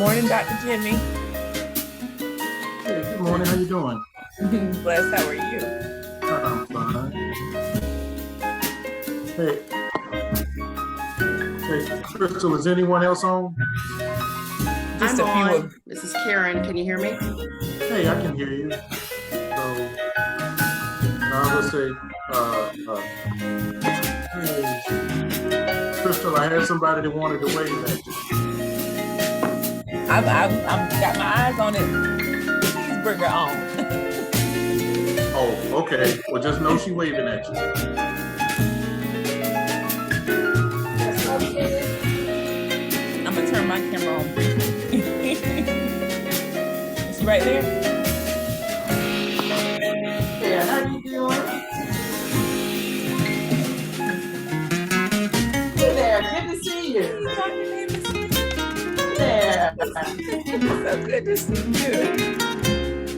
morning, Dr. Jimmie. Hey, good morning. How you doing? Blessed. How are you? I'm fine. Hey, Crystal, is anyone else on? Just I'm a few on. of. This is Karen. Can you hear me? Hey, I can hear you. So now let's say, hey, Crystal, I had somebody that wanted to wave at you. I've got my eyes on it. Cheeseburger on. Oh, okay. Well, just know she waving at you. I'm gonna turn my camera on. Is she right there? Yeah, how you doing? Hey there, good to see you. There. So good to see you.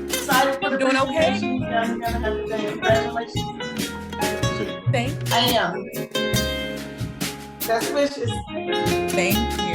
Excited for the Doing okay? presentation. You guys are gonna have today. Congratulations. Thank you. I am. Best wishes. Thank you.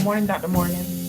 morning, Dr. Morgan.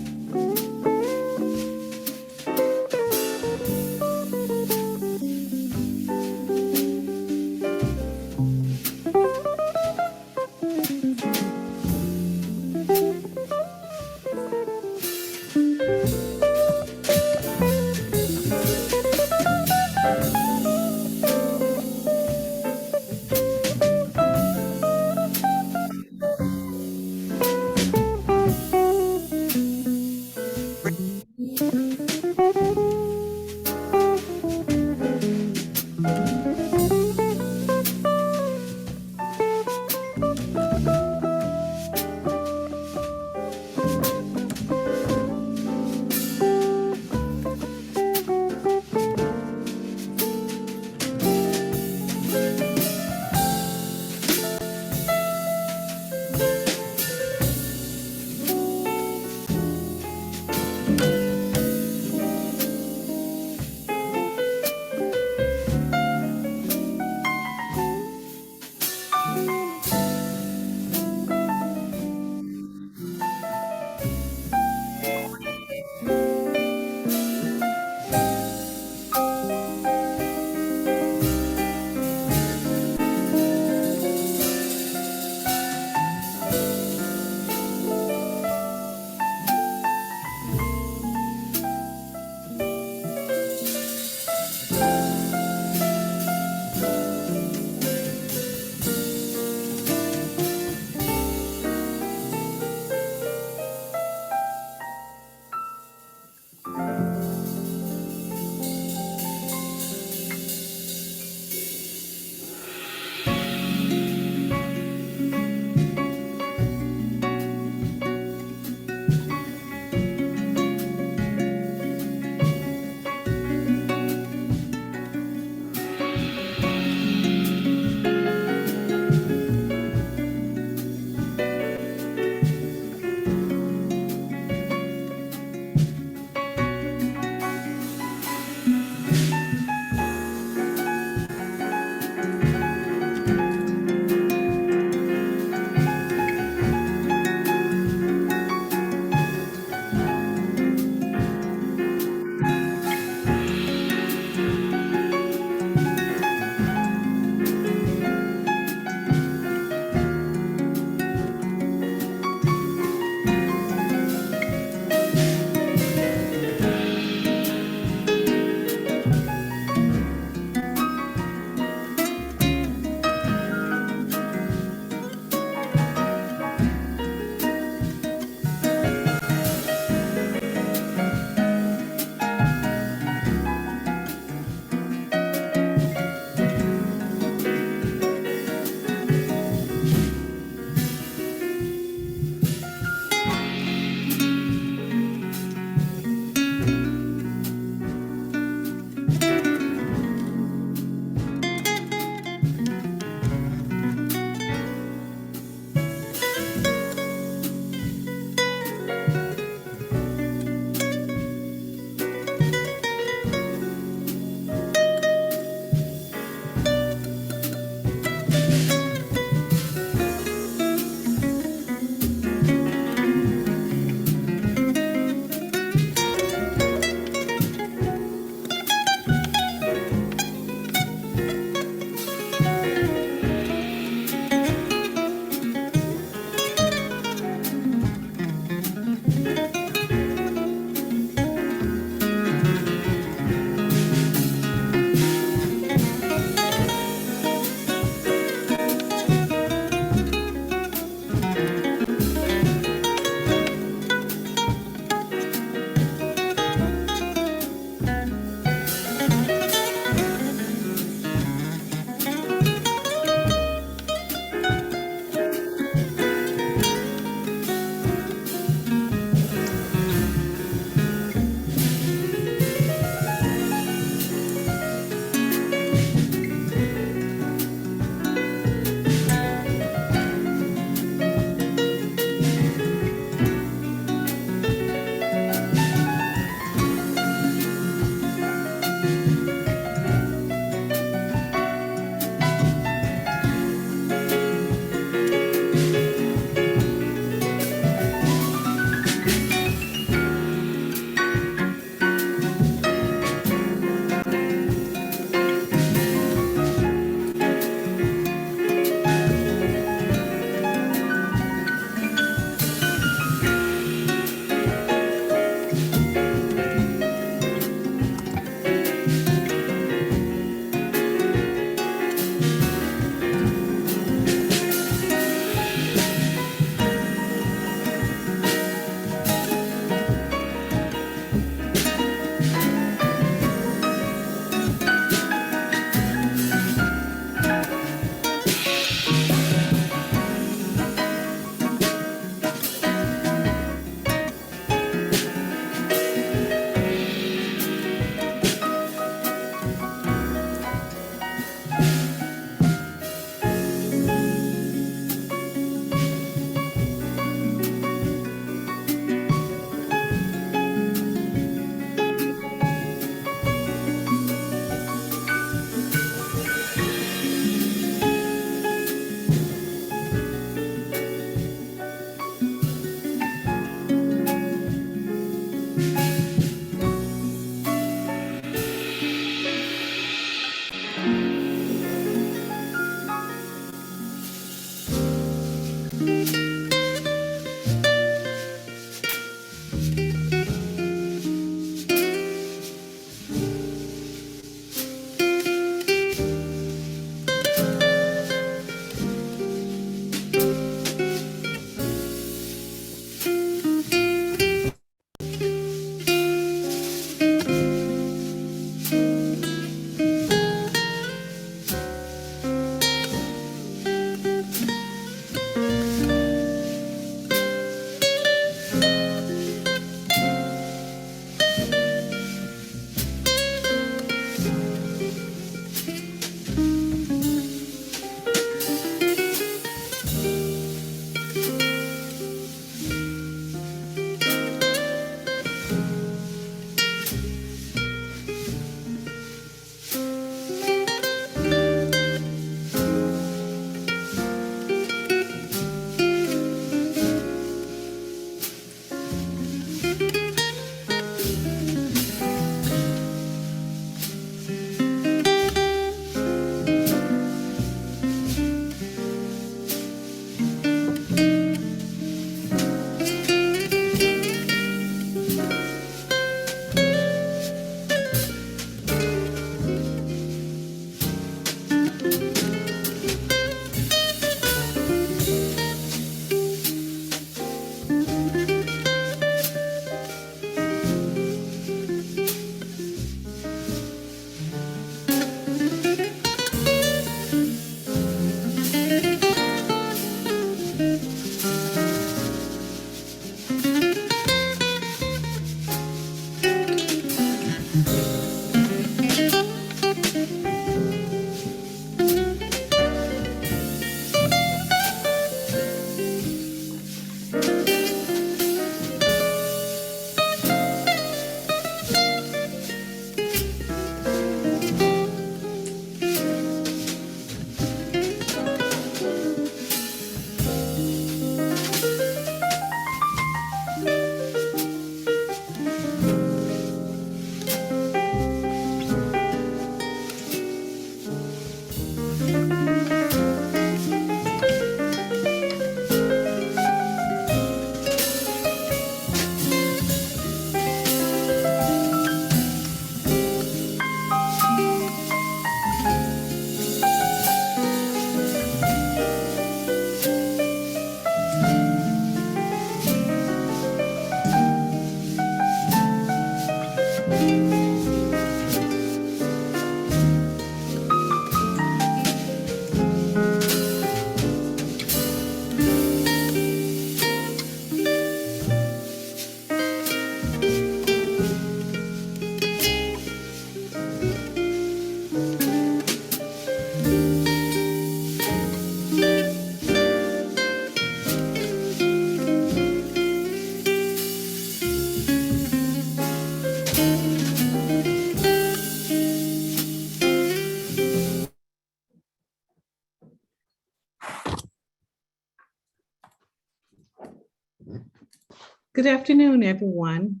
Good afternoon, everyone,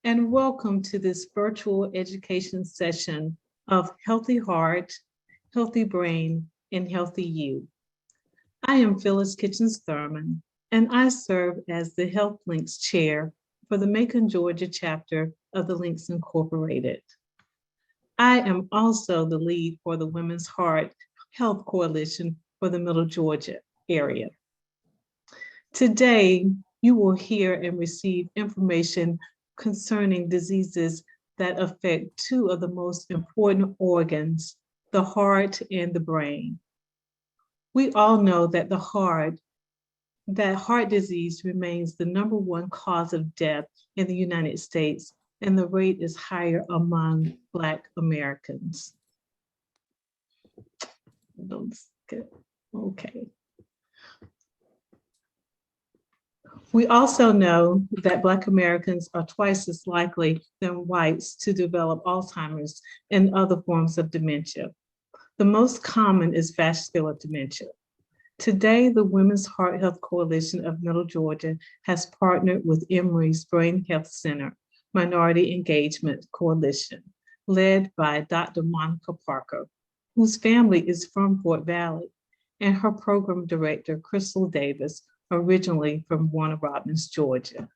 and welcome to this virtual education session of Healthy Heart, Healthy Brain, and Healthy You. I am Phyllis Kitchens Thurman, and I serve as the Health Links Chair for the Macon, Georgia chapter of the Links Incorporated. I am also the lead for the Women's Heart Health Coalition for the Middle Georgia area. Today, you will hear and receive information concerning diseases that affect two of the most important organs, the heart and the brain. We all know that heart disease remains the #1 cause of death in the United States, and the rate is higher among Black Americans. Okay. We also know that Black Americans are twice as likely than whites to develop Alzheimer's and other forms of dementia. The most common is vascular dementia. Today, the Women's Heart Health Coalition of Middle Georgia has partnered with Emory's Brain Health Center Minority Engagement Coalition, led by Dr. Monica Parker, whose family is from Fort Valley, and her program director, Crystal Davis, originally from Warner Robins, Georgia.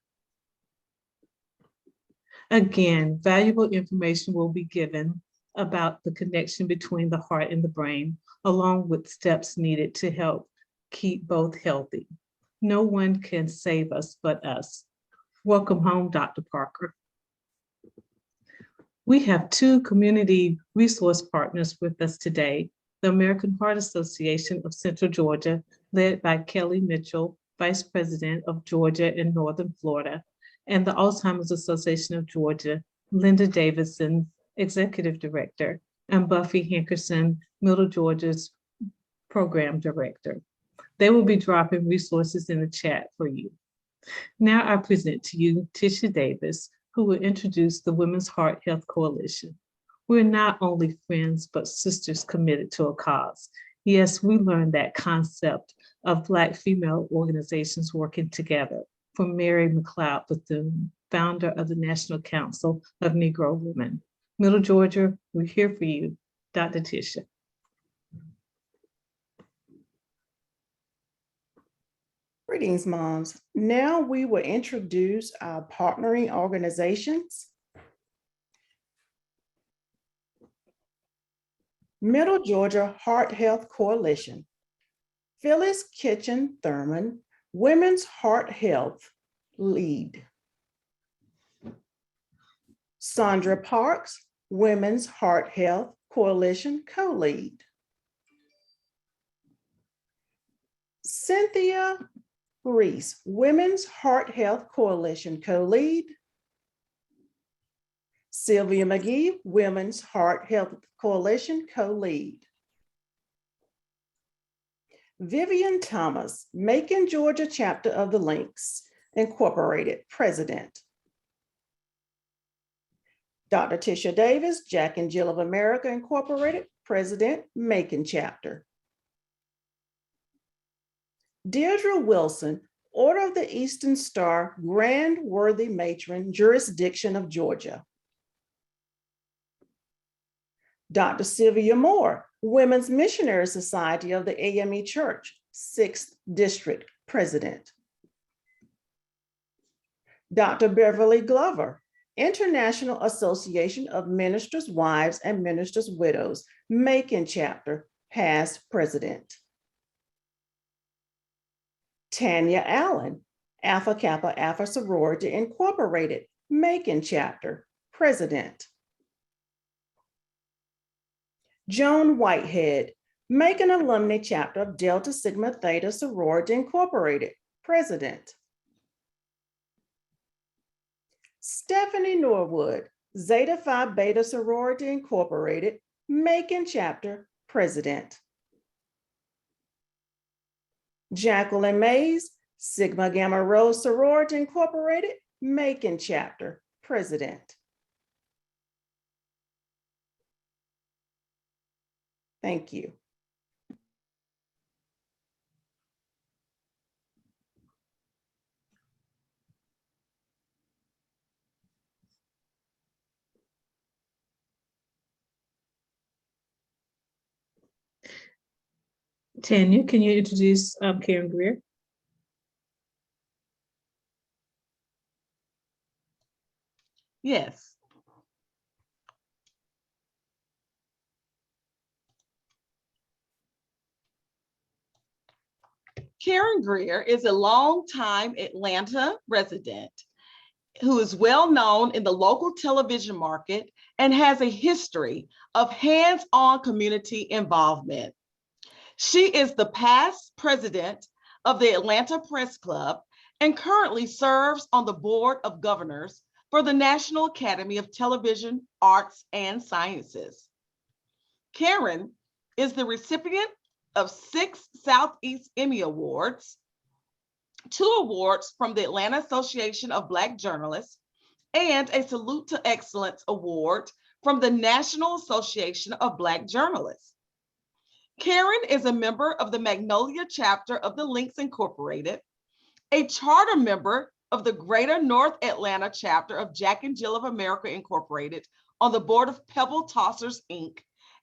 Again, valuable information will be given about the connection between the heart and the brain, along with steps needed to help keep both healthy. No one can save us but us. Welcome home, Dr. Parker. We have two community resource partners with us today, the American Heart Association of Central Georgia, led by Kelly Mitchell, Vice President of Georgia and Northern Florida, and the Alzheimer's Association of Georgia, Linda Davidson, Executive Director, and Buffy Hankerson, Middle Georgia's Program Director. They will be dropping resources in the chat for you. Now I present to you Tisha Davis, who will introduce the Women's Heart Health Coalition. We're not only friends, but sisters committed to a cause. Yes, we learned that concept of Black female organizations working together from Mary McLeod Bethune, founder of the National Council of Negro Women. Middle Georgia, we're here for you. Dr. Tisha. Greetings, moms. Now we will introduce our partnering organizations. Middle Georgia Heart Health Coalition. Phyllis Kitchen Thurman, Women's Heart Health Lead. Sandra Parks, Women's Heart Health Coalition Co-Lead. Cynthia Reese, Women's Heart Health Coalition Co-Lead. Sylvia McGee, Women's Heart Health Coalition Co-Lead. Vivian Thomas, Macon, Georgia chapter of the Links Incorporated, President. Dr. Tisha Davis, Jack and Jill of America Incorporated, President, Macon chapter. Deirdre Wilson, Order of the Eastern Star, Grand Worthy Matron, Jurisdiction of Georgia. Dr. Sylvia Moore, Women's Missionary Society of the AME Church, 6th District President. Dr. Beverly Glover, International Association of Ministers' Wives and Ministers' Widows, Macon chapter, past President. Tanya Allen, Alpha Kappa Alpha Sorority Incorporated, Macon chapter, President. Joan Whitehead, Macon Alumni Chapter of Delta Sigma Theta Sorority Incorporated, President. Stephanie Norwood, Zeta Phi Beta Sorority Incorporated, Macon Chapter, President. Jacqueline Mays, Sigma Gamma Rho Sorority Incorporated, Macon Chapter, President. Thank you. Tanya, can you introduce Karen Greer? Yes. Karen Greer is a longtime Atlanta resident who is well known in the local television market and has a history of hands-on community involvement. She is the past president of the Atlanta Press Club and currently serves on the Board of Governors for the National Academy of Television, Arts, and Sciences. Karen is the recipient of 6 Southeast Emmy Awards, 2 awards from the Atlanta Association of Black Journalists, and a Salute to Excellence Award from the National Association of Black Journalists. Karen is a member of the Magnolia chapter of the Links Incorporated, a charter member of the Greater North Atlanta chapter of Jack and Jill of America Incorporated on the board of Pebble Tossers, Inc.,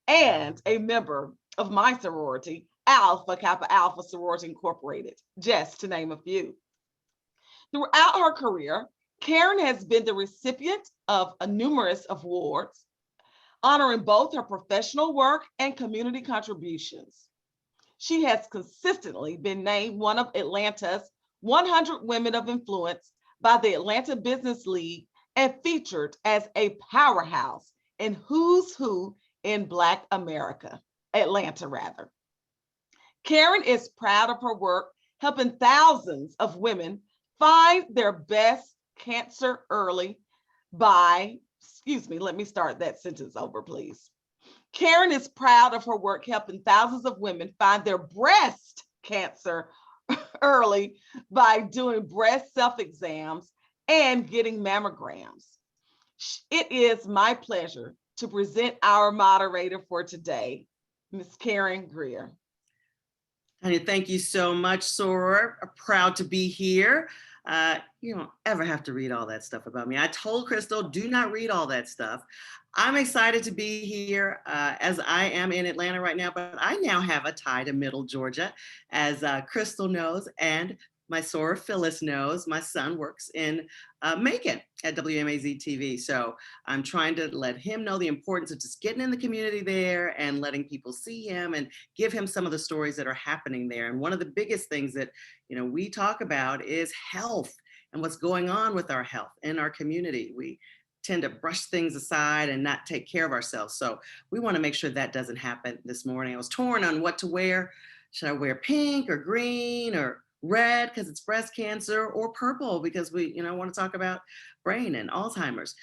and a member of my sorority, Alpha Kappa Alpha Sorority Incorporated, just to name a few. Throughout her career, Karen has been the recipient of numerous awards, honoring both her professional work and community contributions. She has consistently been named one of Atlanta's 100 Women of Influence by the Atlanta Business League and featured as a powerhouse in Who's Who in Black America, Atlanta rather. Karen is proud of her work helping thousands of women find their best cancer early by, let me start that sentence over, please. Karen is proud of her work helping thousands of women find their breast cancer early by doing breast self-exams and getting mammograms. It is my pleasure to present our moderator for today, Ms. Karen Greer. Tanya, thank you so much, Soror. Proud to be here. You don't ever have to read all that stuff about me. I told Crystal, do not read all that stuff. I'm excited to be here as I am in Atlanta right now, but I now have a tie to Middle Georgia, as Crystal knows, and my soror Phyllis knows. My son works in Macon at WMAZ TV. So I'm trying to let him know the importance of just getting in the community there and letting people see him and give him some of the stories that are happening there. And one of the biggest things that, we talk about is health and what's going on with our health in our community. We tend to brush things aside and not take care of ourselves. So we want to make sure that doesn't happen this morning. I was torn on what to wear. Should I wear pink or green or red because it's breast cancer, or purple because we, want to talk about brain and Alzheimer's?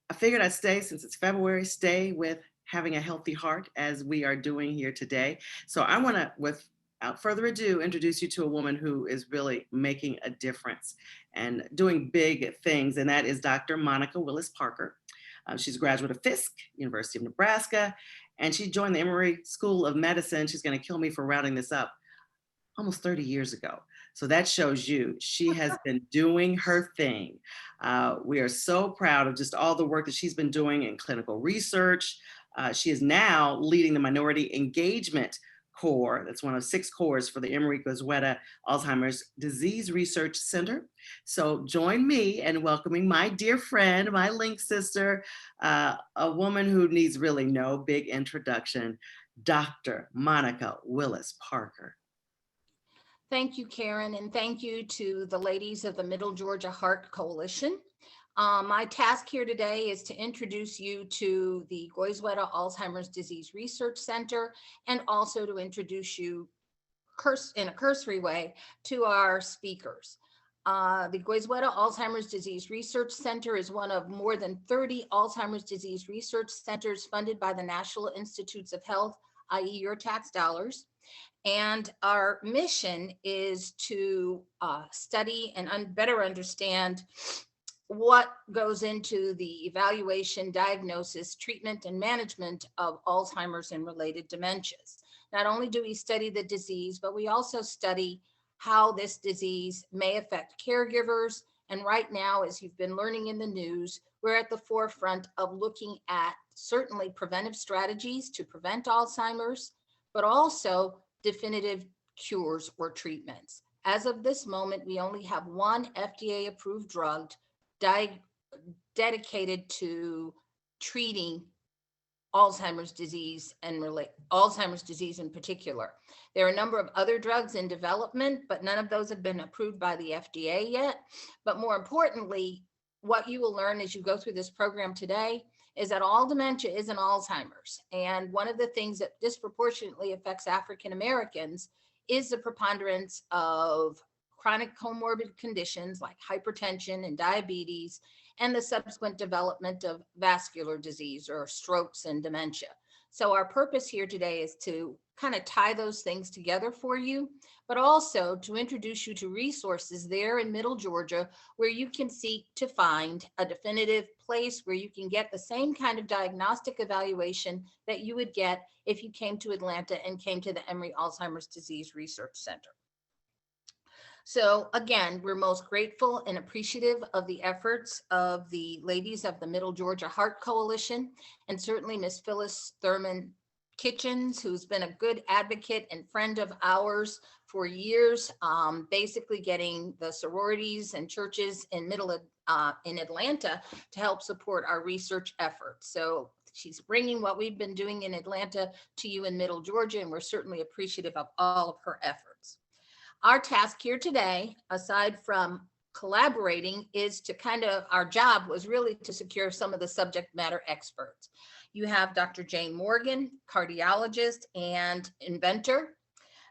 I figured I'd stay, since it's February, stay with having a healthy heart as we are doing here today. So I want to, without further ado, introduce you to a woman who is really making a difference and doing big things, and that is Dr. Monica Willis Parker. She's a graduate of Fisk, University of Nebraska, and she joined the Emory School of Medicine. She's going to kill me for rounding this up, almost 30 years ago. So that shows you she has been doing her thing. We are so proud of just all the work that she's been doing in clinical research. She is now leading the Minority Engagement Core. That's one of 6 cores for the Emory Goizueta Alzheimer's Disease Research Center. So join me in welcoming my dear friend, my link sister, a woman who needs really no big introduction, Dr. Monica Willis Parker. Thank you, Karen, and thank you to the ladies of the Middle Georgia Heart Coalition. My task here today is to introduce you to the Goizueta Alzheimer's Disease Research Center, and also to introduce you in a cursory way to our speakers. The Goizueta Alzheimer's Disease Research Center is one of more than 30 Alzheimer's disease research centers funded by the National Institutes of Health, i.e. your tax dollars. And our mission is to study and better understand what goes into the evaluation, diagnosis, treatment, and management of Alzheimer's and related dementias. Not only do we study the disease, but we also study how this disease may affect caregivers. And right now, as you've been learning in the news, we're at the forefront of looking at certainly preventive strategies to prevent Alzheimer's, but also definitive cures or treatments. As of this moment, we only have one FDA-approved drug dedicated to treating Alzheimer's disease and Alzheimer's disease in particular. There are a number of other drugs in development, but none of those have been approved by the FDA yet. But more importantly, what you will learn as you go through this program today is that all dementia isn't Alzheimer's. And one of the things that disproportionately affects African Americans is the preponderance of chronic comorbid conditions like hypertension and diabetes, and the subsequent development of vascular disease or strokes and dementia. So our purpose here today is to kind of tie those things together for you, but also to introduce you to resources there in Middle Georgia where you can seek to find a definitive place where you can get the same kind of diagnostic evaluation that you would get if you came to Atlanta and came to the Emory Alzheimer's Disease Research Center. So again, we're most grateful and appreciative of the efforts of the ladies of the Middle Georgia Heart Coalition, and certainly Ms. Phyllis Thurman Kitchens, who's been a good advocate and friend of ours for years, basically getting the sororities and churches in Atlanta to help support our research efforts. So she's bringing what we've been doing in Atlanta to you in Middle Georgia, and we're certainly appreciative of all of her efforts. Our task here today, aside from collaborating, is to our job was really to secure some of the subject matter experts. You have Dr. Jayne Morgan, cardiologist and inventor,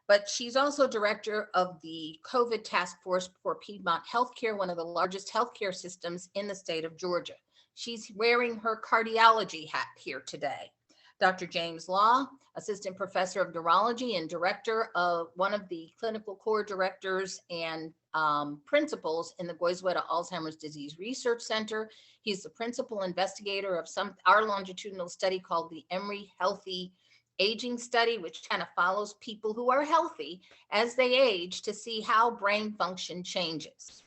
but she's also director of the COVID task force for Piedmont Healthcare, one of the largest healthcare systems in the state of Georgia. She's wearing her cardiology hat here today. Dr. James Law, assistant professor of neurology and director of one of the clinical core directors and principals in the Goizueta Alzheimer's Disease Research Center. He's the principal investigator of our longitudinal study called the Emory Healthy Aging Study, which kind of follows people who are healthy as they age to see how brain function changes.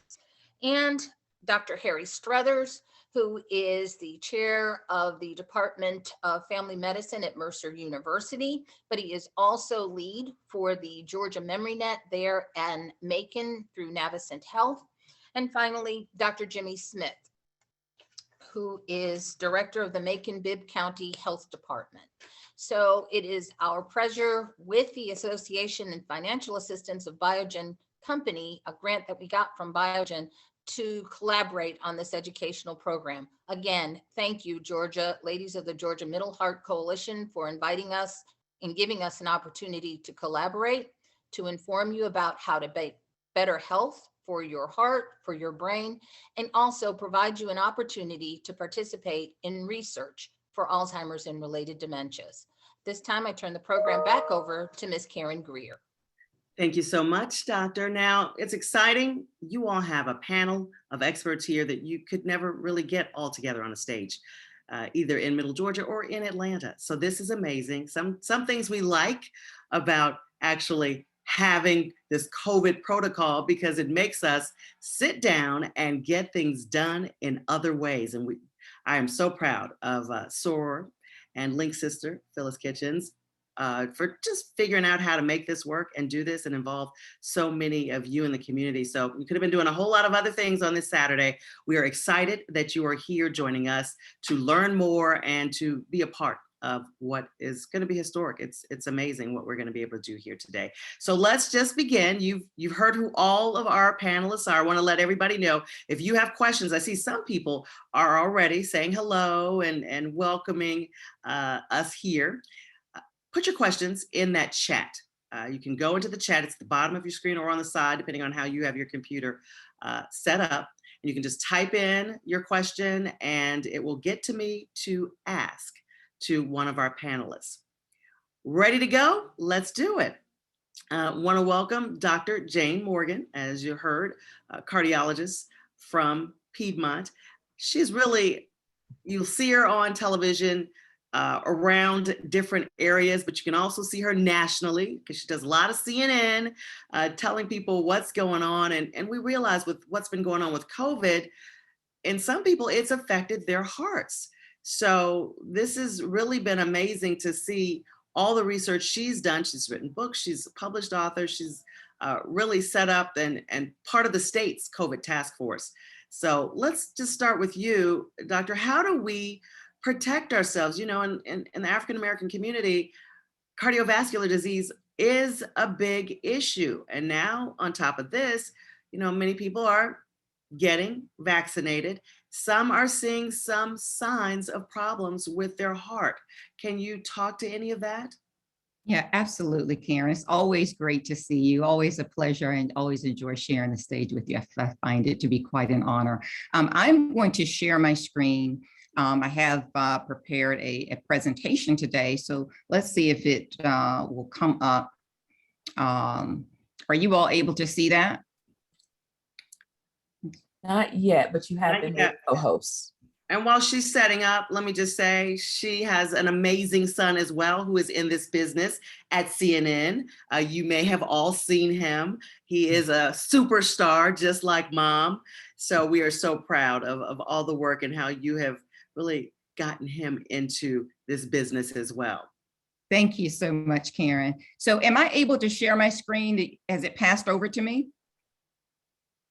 And Dr. Harry Strothers, who is the chair of the Department of Family Medicine at Mercer University, but he is also lead for the Georgia Memory Net there in Macon through Navicent Health. And finally, Dr. Jimmie Smith, who is director of the Macon Bibb County Health Department. So it is our pleasure, with the association and financial assistance of Biogen Company, a grant that we got from Biogen, to collaborate on this educational program. Again, thank you, Georgia, ladies of the Georgia Middle Heart Coalition, for inviting us and giving us an opportunity to collaborate, to inform you about how to make better health for your heart, for your brain, and also provide you an opportunity to participate in research for Alzheimer's and related dementias. This time I turn the program back over to Ms. Karen Greer. Thank you so much, Doctor. Now, it's exciting. You all have a panel of experts here that you could never really get all together on a stage, either in Middle Georgia or in Atlanta. So this is amazing. Some things we like about actually having this COVID protocol, because it makes us sit down and get things done in other ways. And I am so proud of Soror and Link Sister, Phyllis Kitchens, for just figuring out how to make this work and do this and involve so many of you in the community. So we could have been doing a whole lot of other things on this Saturday. We are excited that you are here joining us to learn more and to be a part of what is going to be historic. It's amazing what we're going to be able to do here today. So let's just begin. You've heard who all of our panelists are. I want to let everybody know, if you have questions, I see some people are already saying hello and welcoming us here. Put your questions in that chat. You can go into the chat. It's at the bottom of your screen or on the side, depending on how you have your computer set up. And you can just type in your question and it will get to me to ask to one of our panelists. Ready to go? Let's do it. Want to welcome Dr. Jayne Morgan, as you heard, a cardiologist from Piedmont. She's really, you'll see her on television around different areas, but you can also see her nationally because she does a lot of CNN, telling people what's going on. And we realize with what's been going on with COVID, in some people, it's affected their hearts. So this has really been amazing to see all the research she's done. She's written books, she's a published author, she's really set up and part of the state's COVID task force. So let's just start with you, Doctor. How do we protect ourselves? You know, in the African-American community, cardiovascular disease is a big issue. And now on top of this, you know, many people are getting vaccinated. Some are seeing some signs of problems with their heart. Can you talk to any of that? Yeah, absolutely, Karen. It's always great to see you. Always a pleasure, and always enjoy sharing the stage with you. I find it to be quite an honor. I'm going to share my screen. I have prepared a presentation today, so let's see if it will come up. Are you all able to see that? Not yet, but you have Not been yet. co-hosts. And while she's setting up, let me just say she has an amazing son as well who is in this business at CNN. You may have all seen him. He is a superstar, just like mom. So we are so proud of all the work and how you have really gotten him into this business as well. Thank you so much, Karen. So am I able to share my screen? Has it passed over to me?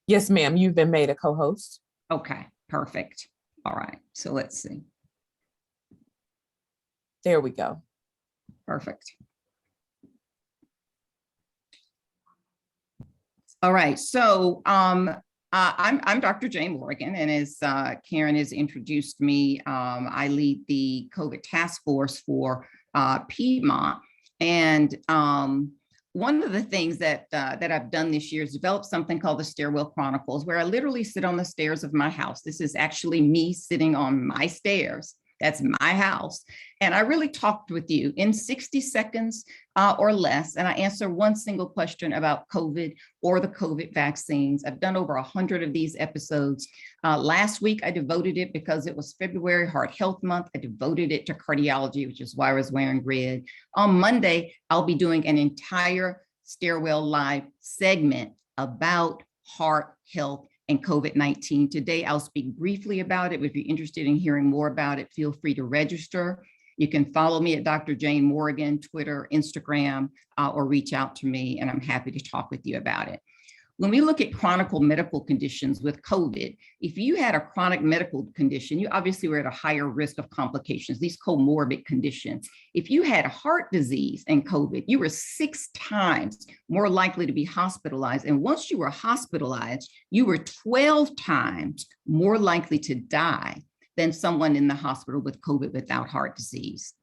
Yes, ma'am. You've been made a co-host. Okay, perfect. All right, so let's see. There we go. Perfect. All right, so I'm Dr. Jayne Morgan, and as Karen has introduced me, I lead the COVID task force for Piedmont. And one of the things that I've done this year is develop something called the Stairwell Chronicles, where I literally sit on the stairs of my house. This is actually me sitting on my stairs. That's my house. And I really talked with you in 60 seconds or less. And I answer one single question about COVID or the COVID vaccines. I've done over 100 of these episodes. Last week, I devoted it because it was February Heart Health Month. I devoted it to cardiology, which is why I was wearing red. On Monday, I'll be doing an entire Stairwell Live segment about heart health and COVID-19. Today, I'll speak briefly about it. If you're interested in hearing more about it, feel free to register. You can follow me at Dr. Jayne Morgan, Twitter, Instagram, or reach out to me, and I'm happy to talk with you about it. When we look at chronic medical conditions with COVID, if you had a chronic medical condition, you obviously were at a higher risk of complications, these comorbid conditions. If you had heart disease and COVID, you were 6 times more likely to be hospitalized. And once you were hospitalized, you were 12 times more likely to die than someone in the hospital with COVID without heart disease.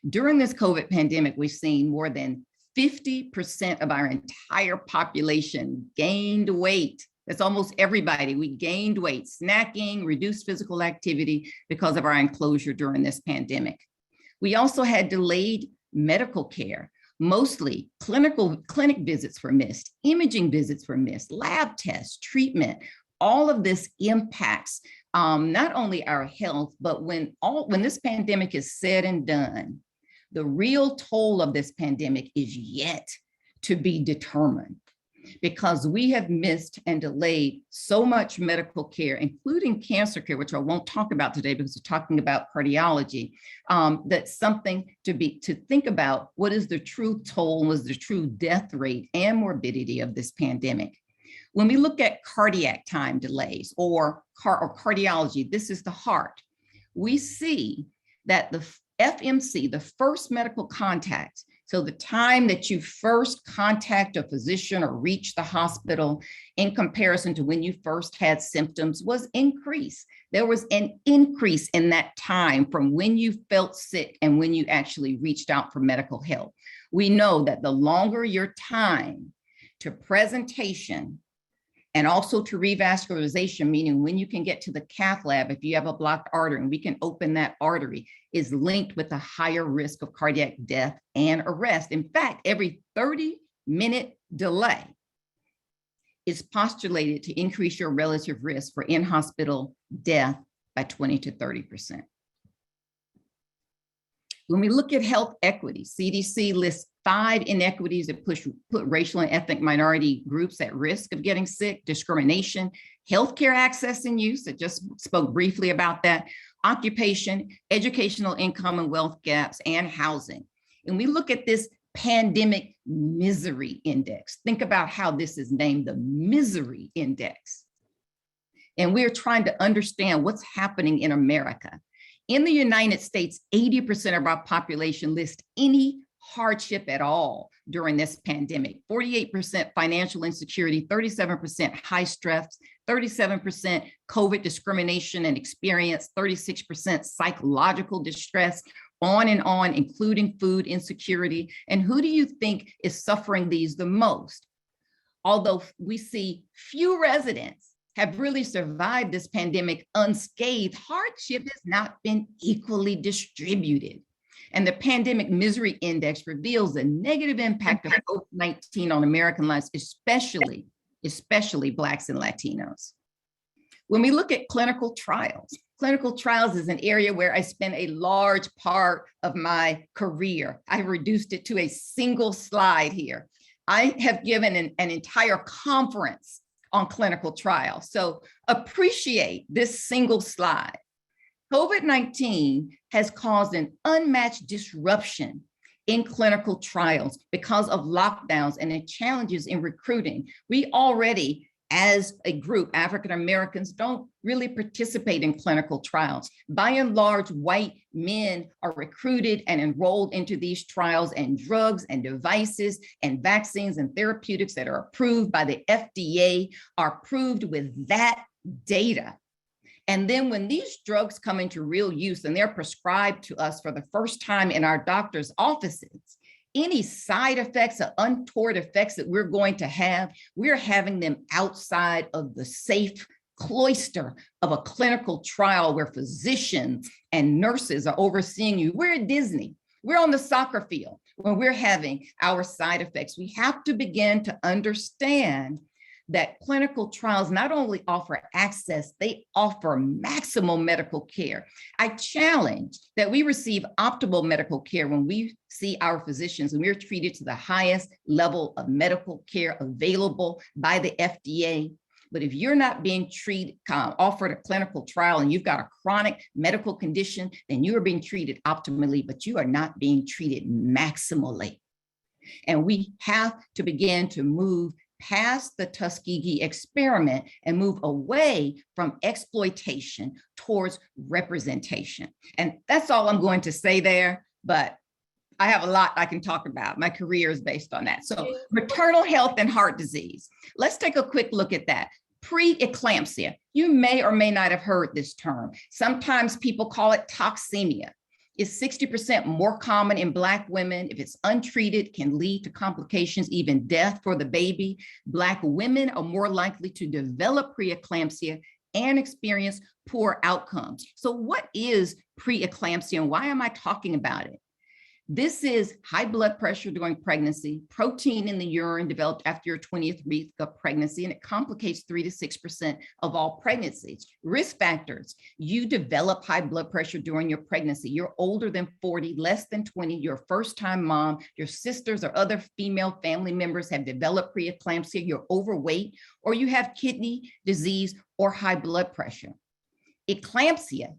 During this COVID pandemic, we've seen more than 50% of our entire population gained weight. That's almost everybody. We gained weight, snacking, reduced physical activity because of our enclosure during this pandemic. We also had delayed medical care. Mostly clinic visits were missed, imaging visits were missed, lab tests, treatment. All of this impacts not only our health, but when this pandemic is said and done, the real toll of this pandemic is yet to be determined, because we have missed and delayed so much medical care, including cancer care, which I won't talk about today because we're talking about cardiology. That's something to think about. What is the true toll, was the true death rate and morbidity of this pandemic? When we look at cardiac time delays or cardiology, this is the heart. We see that the FMC, the first medical contact, so the time that you first contact a physician or reach the hospital in comparison to when you first had symptoms, was increased. There was an increase in that time from when you felt sick and when you actually reached out for medical help. We know that the longer your time to presentation and also to revascularization, meaning when you can get to the cath lab, if you have a blocked artery and we can open that artery, is linked with a higher risk of cardiac death and arrest. In fact, every 30-minute delay is postulated to increase your relative risk for in-hospital death by 20 to 30%. When we look at health equity, CDC lists 5 inequities that put racial and ethnic minority groups at risk of getting sick: discrimination, healthcare access and use, I just spoke briefly about that, occupation, educational income and wealth gaps, and housing. and we look at this pandemic misery index, think about how this is named the misery index. And we're trying to understand what's happening in America. In the United States, 80% of our population list any hardship at all during this pandemic. 48% financial insecurity, 37% high stress, 37% COVID discrimination and experience, 36% psychological distress, on, including food insecurity. And who do you think is suffering these the most? Although we see few residents have really survived this pandemic unscathed, hardship has not been equally distributed. And the pandemic misery index reveals the negative impact of COVID-19 on American lives, especially Blacks and Latinos. When we look at clinical trials is an area where I spent a large part of my career. I reduced it to a single slide here. I have given an entire conference on clinical trials. So appreciate this single slide. COVID-19 has caused an unmatched disruption in clinical trials because of lockdowns and the challenges in recruiting. We already, as a group, African Americans, don't really participate in clinical trials. By and large, white men are recruited and enrolled into these trials, and drugs and devices and vaccines and therapeutics that are approved by the FDA are approved with that data. And then when these drugs come into real use and they're prescribed to us for the first time in our doctor's offices, any side effects or untoward effects that we're going to have, we're having them outside of the safe cloister of a clinical trial where physicians and nurses are overseeing you. We're at Disney. We're on the soccer field when we're having our side effects. We have to begin to understand that clinical trials not only offer access, they offer maximal medical care. I challenge that we receive optimal medical care when we see our physicians and we're treated to the highest level of medical care available by the FDA. But if you're not being offered a clinical trial and you've got a chronic medical condition, then you are being treated optimally, but you are not being treated maximally. And we have to begin to move past the Tuskegee experiment and move away from exploitation towards representation. And that's all I'm going to say there, but I have a lot I can talk about. My career is based on that. So maternal health and heart disease. Let's take a quick look at that. Preeclampsia. You may or may not have heard this term. Sometimes people call it toxemia. It's 60% more common in Black women. If it's untreated, can lead to complications, even death for the baby. Black women are more likely to develop preeclampsia and experience poor outcomes. So what is preeclampsia and why am I talking about it? This is high blood pressure during pregnancy, protein in the urine developed after your 20th week of pregnancy, and it complicates 3 to 6% of all pregnancies. Risk factors: you develop high blood pressure during your pregnancy. You're older than 40, less than 20, you're a first-time mom, your sisters or other female family members have developed preeclampsia, you're overweight, or you have kidney disease or high blood pressure. Eclampsia,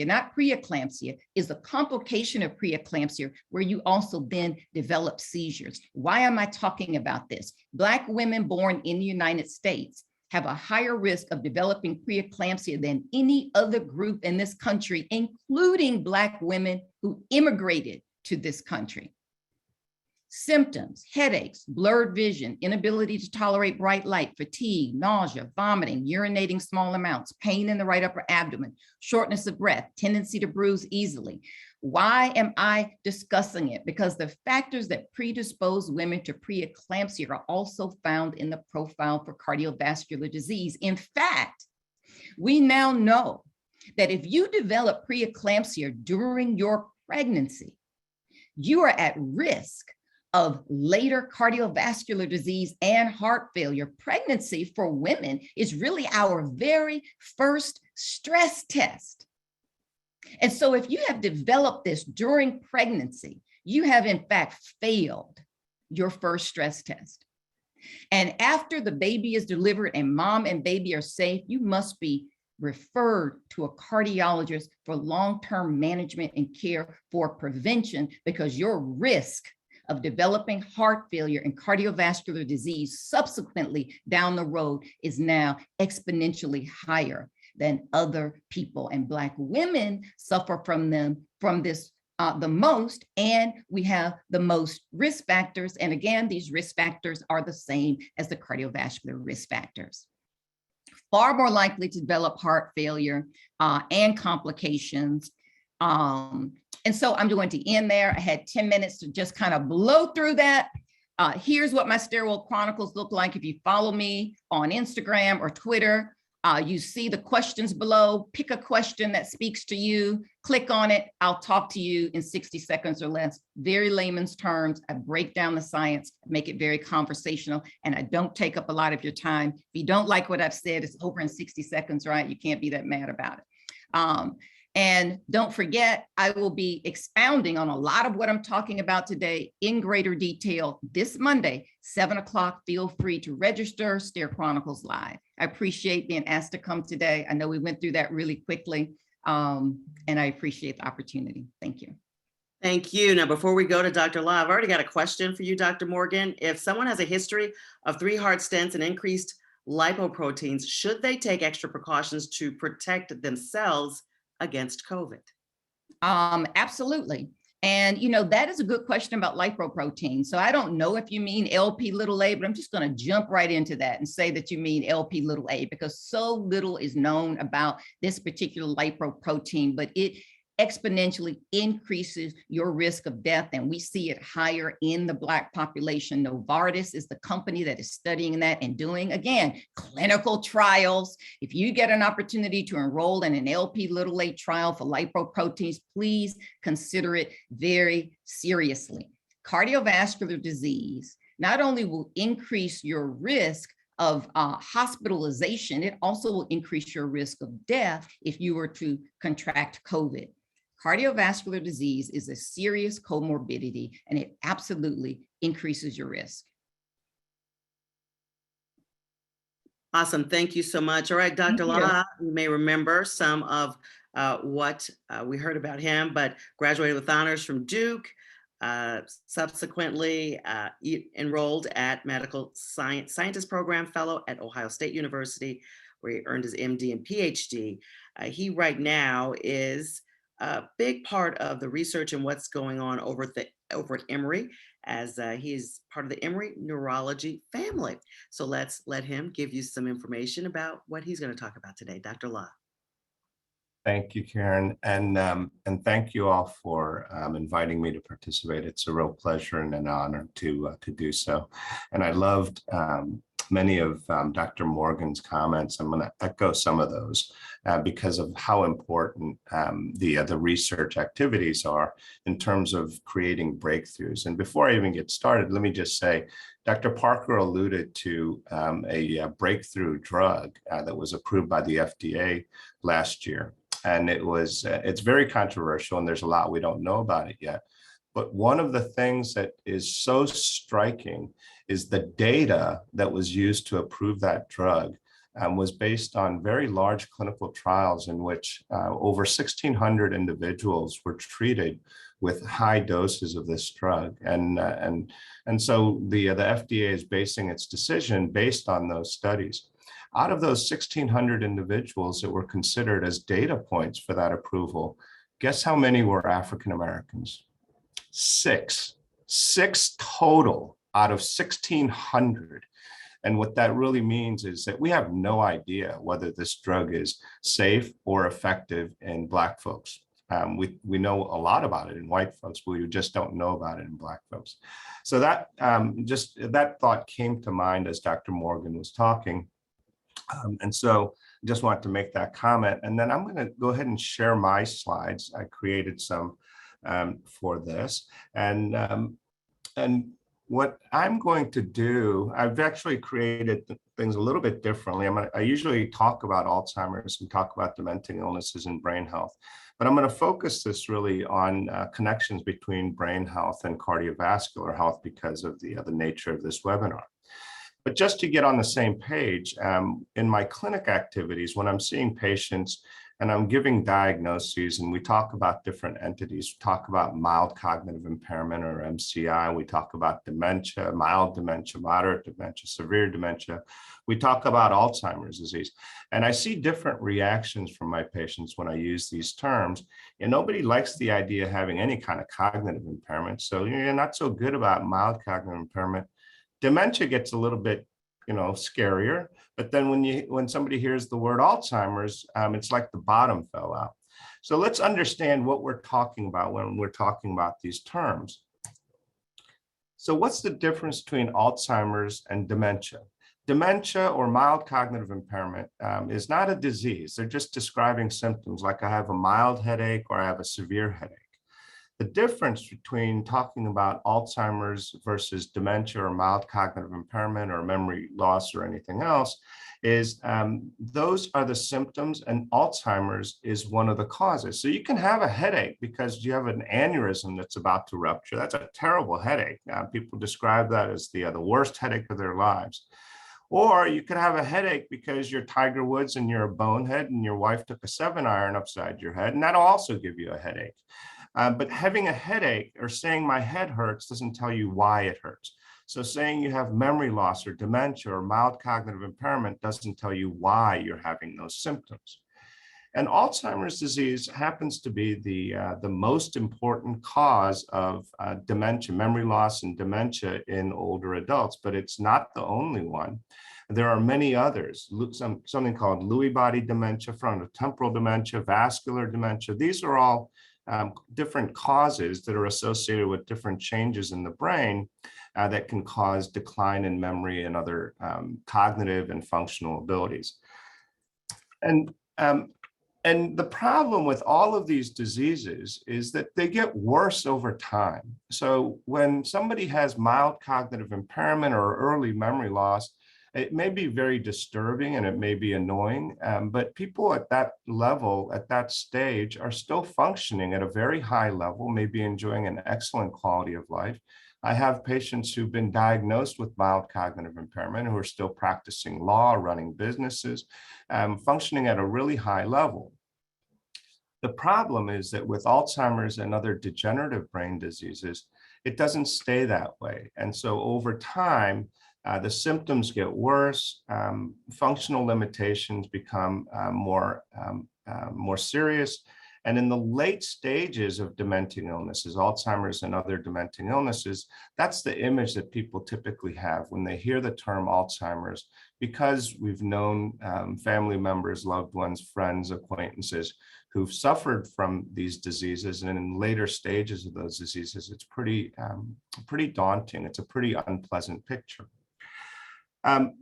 not preeclampsia, is a complication of preeclampsia where you also then develop seizures. Why am I talking about this? Black women born in the United States have a higher risk of developing preeclampsia than any other group in this country, including Black women who immigrated to this country. Symptoms: headaches, blurred vision, inability to tolerate bright light, fatigue, nausea, vomiting, urinating small amounts, pain in the right upper abdomen, shortness of breath, tendency to bruise easily. Why am I discussing it? Because the factors that predispose women to preeclampsia are also found in the profile for cardiovascular disease. In fact, we now know that if you develop preeclampsia during your pregnancy, you are at risk of later cardiovascular disease and heart failure. Pregnancy for women is really our very first stress test. And so if you have developed this during pregnancy, you have in fact failed your first stress test. And after the baby is delivered and mom and baby are safe, you must be referred to a cardiologist for long-term management and care for prevention, because your risk of developing heart failure and cardiovascular disease subsequently down the road is now exponentially higher than other people. And Black women suffer from this the most, and we have the most risk factors. And again, these risk factors are the same as the cardiovascular risk factors. Far more likely to develop heart failure and complications. And so I'm going to end there. I had 10 minutes to just kind of blow through that. Here's what my Stairwell Chronicles look like. If you follow me on Instagram or Twitter, you see the questions below. Pick a question that speaks to you, click on it. I'll talk to you in 60 seconds or less. Very layman's terms. I break down the science, make it very conversational, and I don't take up a lot of your time. If you don't like what I've said, it's over in 60 seconds, right? You can't be that mad about it. And don't forget, I will be expounding on a lot of what I'm talking about today in greater detail this Monday, 7 o'clock. Feel free to register, Stair Chronicles Live. I appreciate being asked to come today. I know we went through that really quickly, and I appreciate the opportunity. Thank you. Thank you. Now, before we go to Dr. La, I've already got a question for you, Dr. Morgan. If someone has a history of 3 heart stents and increased lipoproteins, should they take extra precautions to protect themselves against COVID? Absolutely. And, you know, that is a good question about lipoprotein. So I don't know if you mean LP little a, but I'm just going to jump right into that and say that you mean LP little a, because so little is known about this particular lipoprotein, but it exponentially increases your risk of death. And we see it higher in the Black population. Novartis is the company that is studying that and doing, again, clinical trials. If you get an opportunity to enroll in an LP little a trial for lipoproteins, please consider it very seriously. Cardiovascular disease not only will increase your risk of hospitalization, it also will increase your risk of death if you were to contract COVID. Cardiovascular disease is a serious comorbidity, and it absolutely increases your risk. Awesome. Thank you so much. All right, Dr. La, you may remember some of what we heard about him, but graduated with honors from Duke, subsequently enrolled at Medical Scientist Program Fellow at Ohio State University, where he earned his MD and PhD. He right now is a big part of the research and what's going on over at Emory, as he's part of the Emory neurology family. So let's let him give you some information about what he's going to talk about today. Dr. La. Thank you, Karen, and thank you all for inviting me to participate. It's a real pleasure and an honor to do so. And I loved many of Dr. Morgan's comments. I'm going to echo some of those because of how important the research activities are in terms of creating breakthroughs. And before I even get started, let me just say, Dr. Parker alluded to a breakthrough drug that was approved by the FDA last year. And it's very controversial, and there's a lot we don't know about it yet. But one of the things that is so striking is the data that was used to approve that drug was based on very large clinical trials in which over 1,600 individuals were treated with high doses of this drug. And so the FDA is basing its decision based on those studies. Out of those 1,600 individuals that were considered as data points for that approval, guess how many were African Americans? 6 total out of 1,600. And what that really means is that we have no idea whether this drug is safe or effective in Black folks. We know a lot about it in white folks, but we just don't know about it in Black folks. So that that thought came to mind as Dr. Morgan was talking. And so I just want to make that comment. And then I'm going to go ahead and share my slides. I created some for this. And what I'm going to do, I've actually created things a little bit differently. I usually talk about Alzheimer's and talk about dementing illnesses and brain health, but I'm going to focus this really on connections between brain health and cardiovascular health because of the nature of this webinar. But just to get on the same page, in my clinic activities, when I'm seeing patients and I'm giving diagnoses and we talk about different entities, we talk about mild cognitive impairment or MCI, we talk about dementia, mild dementia, moderate dementia, severe dementia, we talk about Alzheimer's disease. And I see different reactions from my patients when I use these terms. And nobody likes the idea of having any kind of cognitive impairment. So you're not so good about mild cognitive impairment. Dementia gets a little bit, scarier. But then when somebody hears the word Alzheimer's, it's like the bottom fell out. So let's understand what we're talking about when we're talking about these terms. So what's the difference between Alzheimer's and dementia? Dementia or mild cognitive impairment is not a disease. They're just describing symptoms like I have a mild headache or I have a severe headache. The difference between talking about Alzheimer's versus dementia or mild cognitive impairment or memory loss or anything else is those are the symptoms and Alzheimer's is one of the causes. So you can have a headache because you have an aneurysm that's about to rupture. That's a terrible headache. People describe that as the worst headache of their lives. Or you could have a headache because you're Tiger Woods and you're a bonehead and your wife took a 7-iron upside your head, and that'll also give you a headache. But having a headache or saying my head hurts doesn't tell you why it hurts. So saying you have memory loss or dementia or mild cognitive impairment doesn't tell you why you're having those symptoms. And Alzheimer's disease happens to be the most important cause of dementia, memory loss and dementia in older adults, but it's not the only one. There are many others, something called Lewy body dementia, frontotemporal dementia, vascular dementia. These are all different causes that are associated with different changes in the brain that can cause decline in memory and other cognitive and functional abilities. And the problem with all of these diseases is that they get worse over time. So when somebody has mild cognitive impairment or early memory loss, it may be very disturbing and it may be annoying, but people at that level, at that stage, are still functioning at a very high level, maybe enjoying an excellent quality of life. I have patients who've been diagnosed with mild cognitive impairment who are still practicing law, running businesses, functioning at a really high level. The problem is that with Alzheimer's and other degenerative brain diseases, it doesn't stay that way. And so over time, the symptoms get worse, functional limitations become more serious. And in the late stages of dementing illnesses, Alzheimer's and other dementing illnesses, that's the image that people typically have when they hear the term Alzheimer's, because we've known family members, loved ones, friends, acquaintances who've suffered from these diseases. And in later stages of those diseases, it's pretty daunting. It's a pretty unpleasant picture.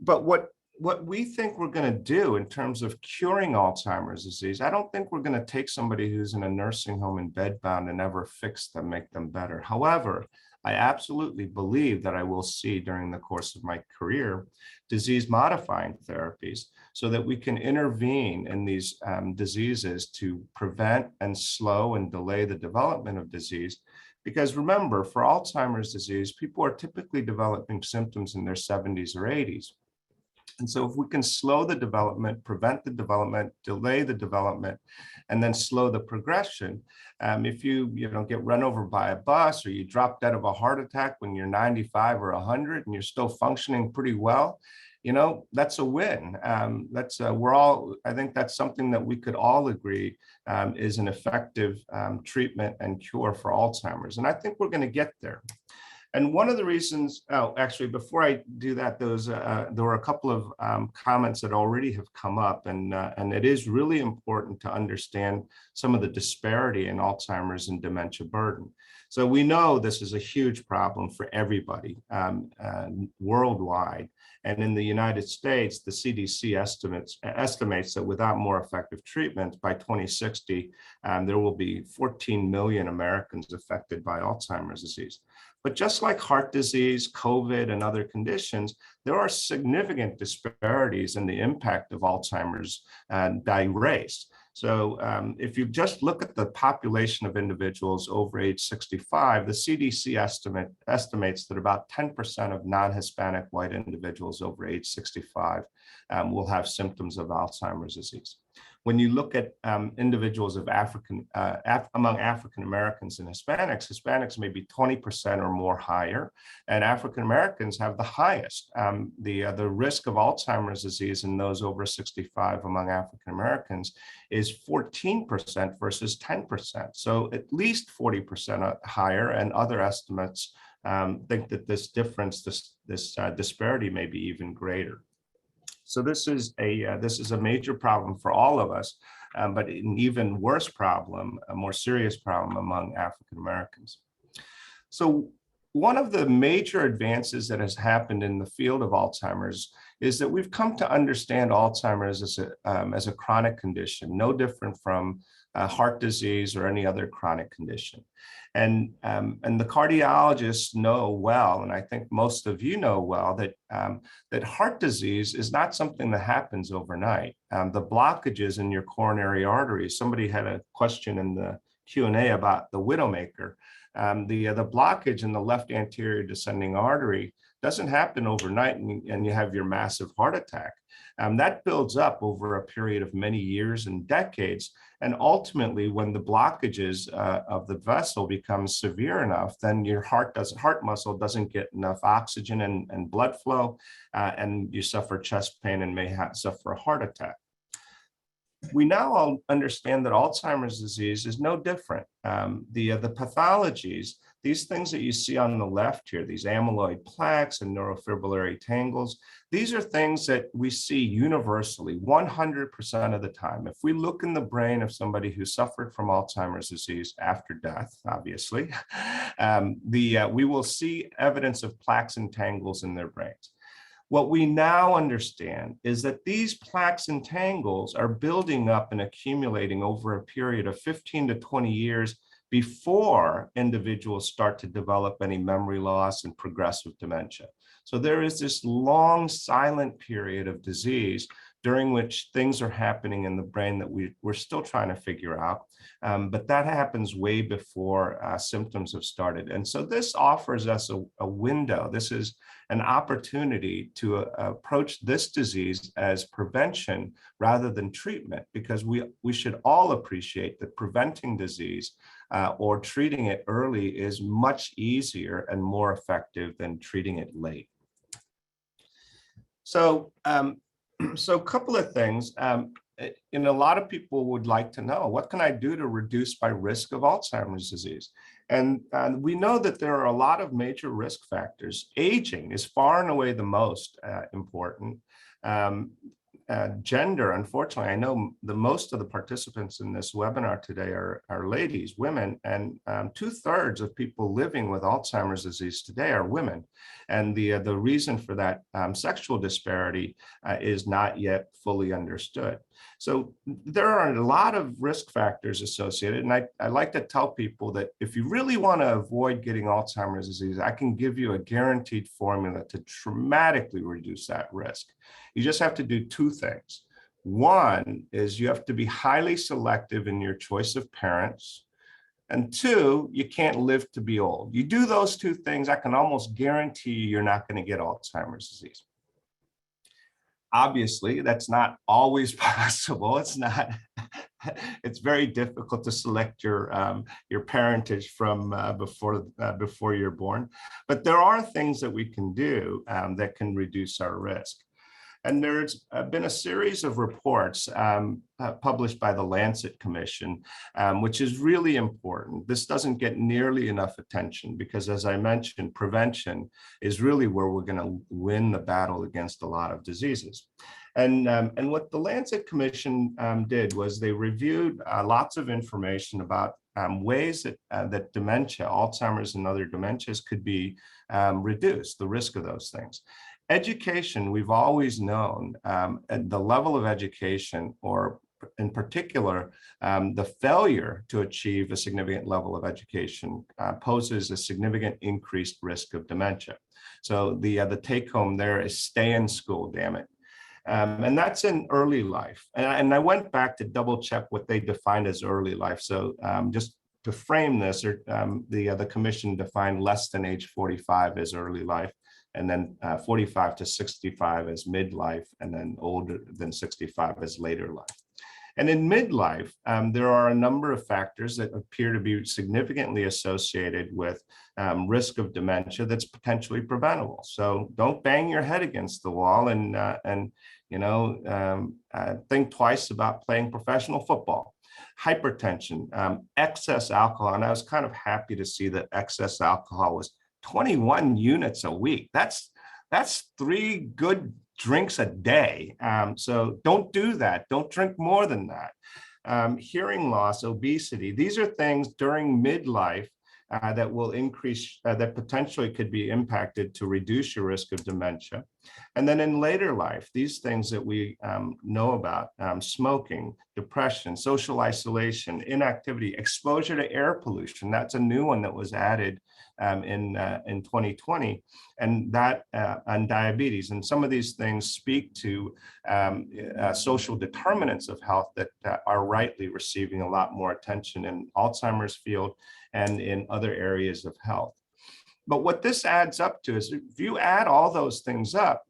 But what we think we're going to do in terms of curing Alzheimer's disease, I don't think we're going to take somebody who's in a nursing home and bedbound and never fix them, make them better. However, I absolutely believe that I will see during the course of my career disease-modifying therapies so that we can intervene in these diseases to prevent and slow and delay the development of disease. Because remember, for Alzheimer's disease, people are typically developing symptoms in their 70s or 80s. And so if we can slow the development, prevent the development, delay the development, and then slow the progression, if you get run over by a bus or you drop dead of a heart attack when you're 95 or 100 and you're still functioning pretty well, that's a win. I think that's something that we could all agree is an effective treatment and cure for Alzheimer's. And I think we're going to get there. And one of the reasons, actually, before I do that, there were a couple of comments that already have come up, and it is really important to understand some of the disparity in Alzheimer's and dementia burden. So we know this is a huge problem for everybody worldwide. And in the United States, the CDC estimates that without more effective treatments by 2060, there will be 14 million Americans affected by Alzheimer's disease. But just like heart disease, COVID, and other conditions, there are significant disparities in the impact of Alzheimer's by race. So if you just look at the population of individuals over age 65, the CDC estimates that about 10% of non-Hispanic white individuals over age 65 will have symptoms of Alzheimer's disease. When you look at individuals of among African Americans and Hispanics, Hispanics may be 20% or more higher, and African Americans have the highest. The risk of Alzheimer's disease in those over 65 among African Americans is 14% versus 10%. So at least 40% higher, and other estimates think that this difference, this disparity may be even greater. So this is a major problem for all of us, but an even worse problem, a more serious problem among African Americans. So one of the major advances that has happened in the field of Alzheimer's is that we've come to understand Alzheimer's as a chronic condition, no different from heart disease or any other chronic condition. And the cardiologists know well, and I think most of you know well, that heart disease is not something that happens overnight. The blockages in your coronary arteries, somebody had a question in the Q&A about the widowmaker. The blockage in the left anterior descending artery doesn't happen overnight and you have your massive heart attack. That builds up over a period of many years and decades. And ultimately, when the blockages of the vessel becomes severe enough, then your heart muscle doesn't get enough oxygen and blood flow, and you suffer chest pain and may suffer a heart attack. We now all understand that Alzheimer's disease is no different. The pathologies, these things that you see on the left here, these amyloid plaques and neurofibrillary tangles, these are things that we see universally 100% of the time. If we look in the brain of somebody who suffered from Alzheimer's disease after death, obviously, we will see evidence of plaques and tangles in their brains. What we now understand is that these plaques and tangles are building up and accumulating over a period of 15 to 20 years before individuals start to develop any memory loss and progressive dementia. So there is this long silent period of disease during which things are happening in the brain that we're still trying to figure out. But that happens way before symptoms have started. And so this offers us a window. This is an opportunity to approach this disease as prevention rather than treatment, because we should all appreciate that preventing disease or treating it early is much easier and more effective than treating it late. So, a couple of things. A lot of people would like to know, what can I do to reduce my risk of Alzheimer's disease? And we know that there are a lot of major risk factors. Aging is far and away the most important. Gender, unfortunately, I know most of the participants in this webinar today are ladies, women, and 2/3 of people living with Alzheimer's disease today are women. And the reason for that sexual disparity is not yet fully understood. So there are a lot of risk factors associated. And I like to tell people that if you really want to avoid getting Alzheimer's disease, I can give you a guaranteed formula to dramatically reduce that risk. You just have to do two things. One is you have to be highly selective in your choice of parents. And two, you can't live to be old. You do those two things, I can almost guarantee you're not going to get Alzheimer's disease. Obviously, that's not always possible. It's very difficult to select your parentage from before you're born. But there are things that we can do that can reduce our risk. And there's been a series of reports published by the Lancet Commission, which is really important. This doesn't get nearly enough attention because, as I mentioned, prevention is really where we're going to win the battle against a lot of diseases. And what the Lancet Commission did was they reviewed lots of information about ways that dementia, Alzheimer's and other dementias could be reduced, the risk of those things. Education, we've always known at the level of education, or in particular, the failure to achieve a significant level of education poses a significant increased risk of dementia. So the take home there is stay in school, damn it. And that's in early life. And I went back to double check what they defined as early life. So just to frame this, the commission defined less than age 45 as early life, and then 45 to 65 as midlife, and then older than 65 as later life. And in midlife, there are a number of factors that appear to be significantly associated with risk of dementia that's potentially preventable. So don't bang your head against the wall and think twice about playing professional football. Hypertension, excess alcohol, and I was kind of happy to see that excess alcohol was 21 units a week. That's 3 good drinks a day. So don't do that. Don't drink more than that. Hearing loss, obesity, these are things during midlife that will increase, that potentially could be impacted to reduce your risk of dementia. And then in later life, these things that we know about, smoking, depression, social isolation, inactivity, exposure to air pollution, that's a new one that was added in 2020, and diabetes. And some of these things speak to social determinants of health that are rightly receiving a lot more attention in Alzheimer's field and in other areas of health. But what this adds up to is, if you add all those things up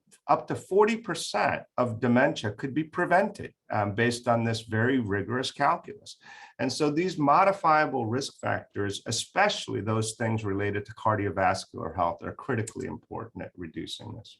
to 40% of dementia could be prevented based on this very rigorous calculus. And so these modifiable risk factors, especially those things related to cardiovascular health, are critically important at reducing this.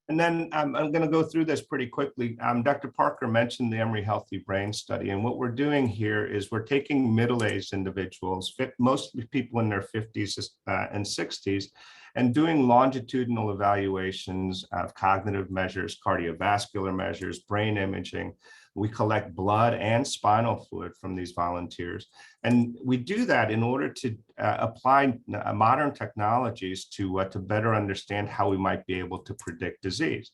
And then I'm going to go through this pretty quickly. Dr. Parker mentioned the Emory Healthy Brain Study. And what we're doing here is we're taking middle-aged individuals, mostly people in their 50s and 60s, and doing longitudinal evaluations of cognitive measures, cardiovascular measures, brain imaging. We collect blood and spinal fluid from these volunteers. And we do that in order to apply modern technologies to better understand how we might be able to predict disease.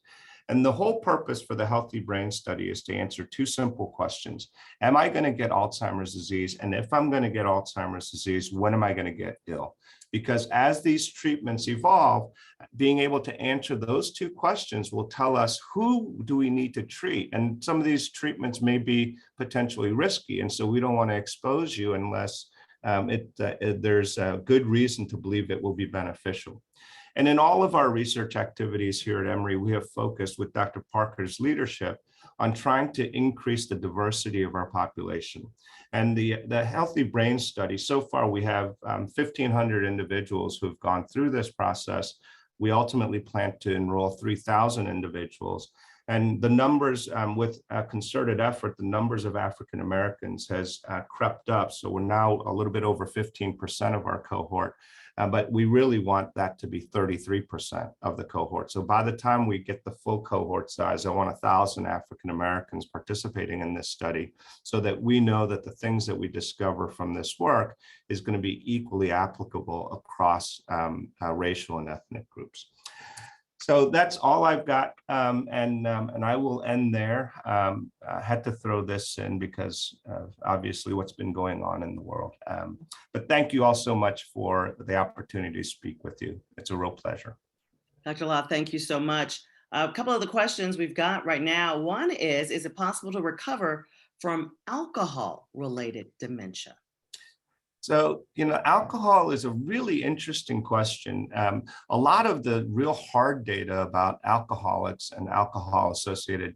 And the whole purpose for the Healthy Brain Study is to answer 2 simple questions. Am I going to get Alzheimer's disease? And if I'm going to get Alzheimer's disease, when am I going to get ill? Because as these treatments evolve, being able to answer those 2 questions will tell us who do we need to treat. And some of these treatments may be potentially risky. And so we don't want to expose you unless there's a good reason to believe it will be beneficial. And in all of our research activities here at Emory, we have focused with Dr. Parker's leadership on trying to increase the diversity of our population. And the Healthy Brain Study, so far we have 1,500 individuals who have gone through this process. We ultimately plan to enroll 3,000 individuals. And the numbers, with a concerted effort, the numbers of African Americans has crept up. So we're now a little bit over 15% of our cohort. But we really want that to be 33% of the cohort. So by the time we get the full cohort size, I want 1,000 African Americans participating in this study, so that we know that the things that we discover from this work is going to be equally applicable across racial and ethnic groups. So that's all I've got, and I will end there. I had to throw this in because of obviously what's been going on in the world. But thank you all so much for the opportunity to speak with you. It's a real pleasure. Dr. Law, thank you so much. A couple of the questions we've got right now. One is it possible to recover from alcohol-related dementia? So, alcohol is a really interesting question. A lot of the real hard data about alcoholics and alcohol-associated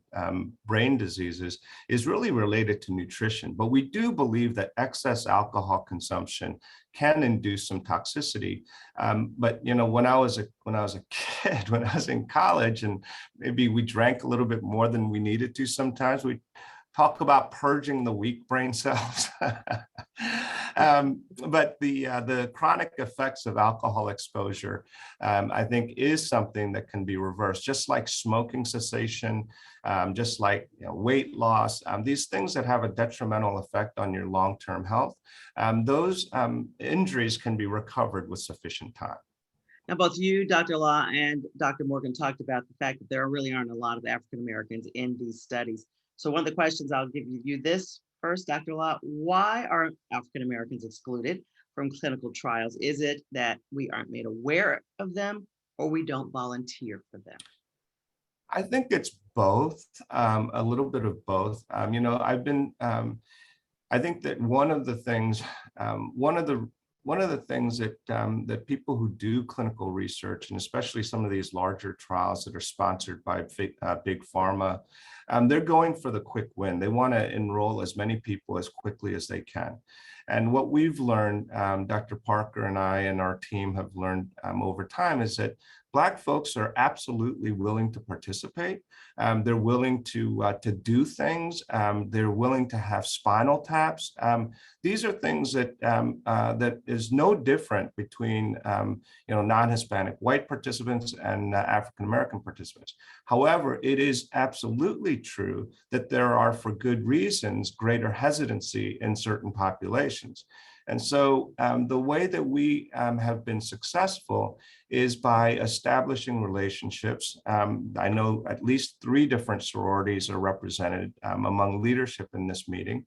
brain diseases is really related to nutrition. But we do believe that excess alcohol consumption can induce some toxicity. But when I was a kid, when I was in college, and maybe we drank a little bit more than we needed to sometimes, we talk about purging the weak brain cells. But the chronic effects of alcohol exposure, I think, is something that can be reversed, just like smoking cessation, just like weight loss, these things that have a detrimental effect on your long-term health. Those injuries can be recovered with sufficient time. Now, both you, Dr. Law, and Dr. Morgan talked about the fact that there really aren't a lot of African Americans in these studies. So one of the questions, I'll give you this first, Dr. Law: why are African Americans excluded from clinical trials? Is it that we aren't made aware of them, or we don't volunteer for them? I think it's both, a little bit of both. You know, I think that one of the things that that people who do clinical research, and especially some of these larger trials that are sponsored by big pharma, they're going for the quick win. They want to enroll as many people as quickly as they can. And what we've learned, Dr. Parker and I and our team have learned over time, is that Black folks are absolutely willing to participate. They're willing to do things. They're willing to have spinal taps. These are things that that is no different between non-Hispanic white participants and African American participants. However, it is absolutely true that there are, for good reasons, greater hesitancy in certain populations. And so the way that we have been successful is by establishing relationships. I know at least 3 different sororities are represented among leadership in this meeting.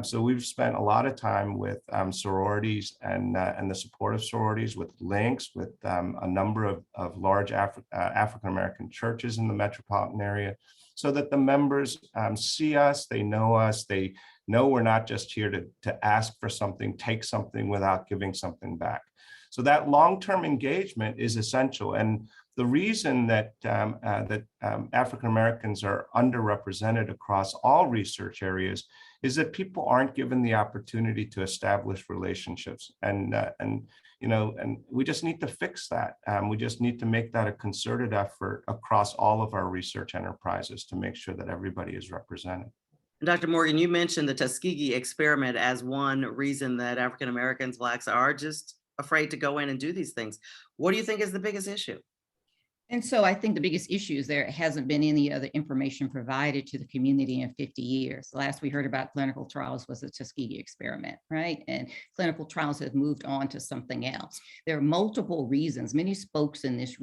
So we've spent a lot of time with sororities and the supportive sororities, with links with a number of large African-American churches in the metropolitan area, so that the members see us, they know we're not just here to ask for something, take something without giving something back. So that long-term engagement is essential. And the reason that African Americans are underrepresented across all research areas is that people aren't given the opportunity to establish relationships. And we just need to fix that. We just need to make that a concerted effort across all of our research enterprises to make sure that everybody is represented. Dr. Morgan, you mentioned the Tuskegee experiment as one reason that African Americans, Blacks are just afraid to go in and do these things. What do you think is the biggest issue? And so I think the biggest issue is there hasn't been any other information provided to the community in 50 years. The last we heard about clinical trials was the Tuskegee experiment, right? And clinical trials have moved on to something else. There are multiple reasons, many spokes in this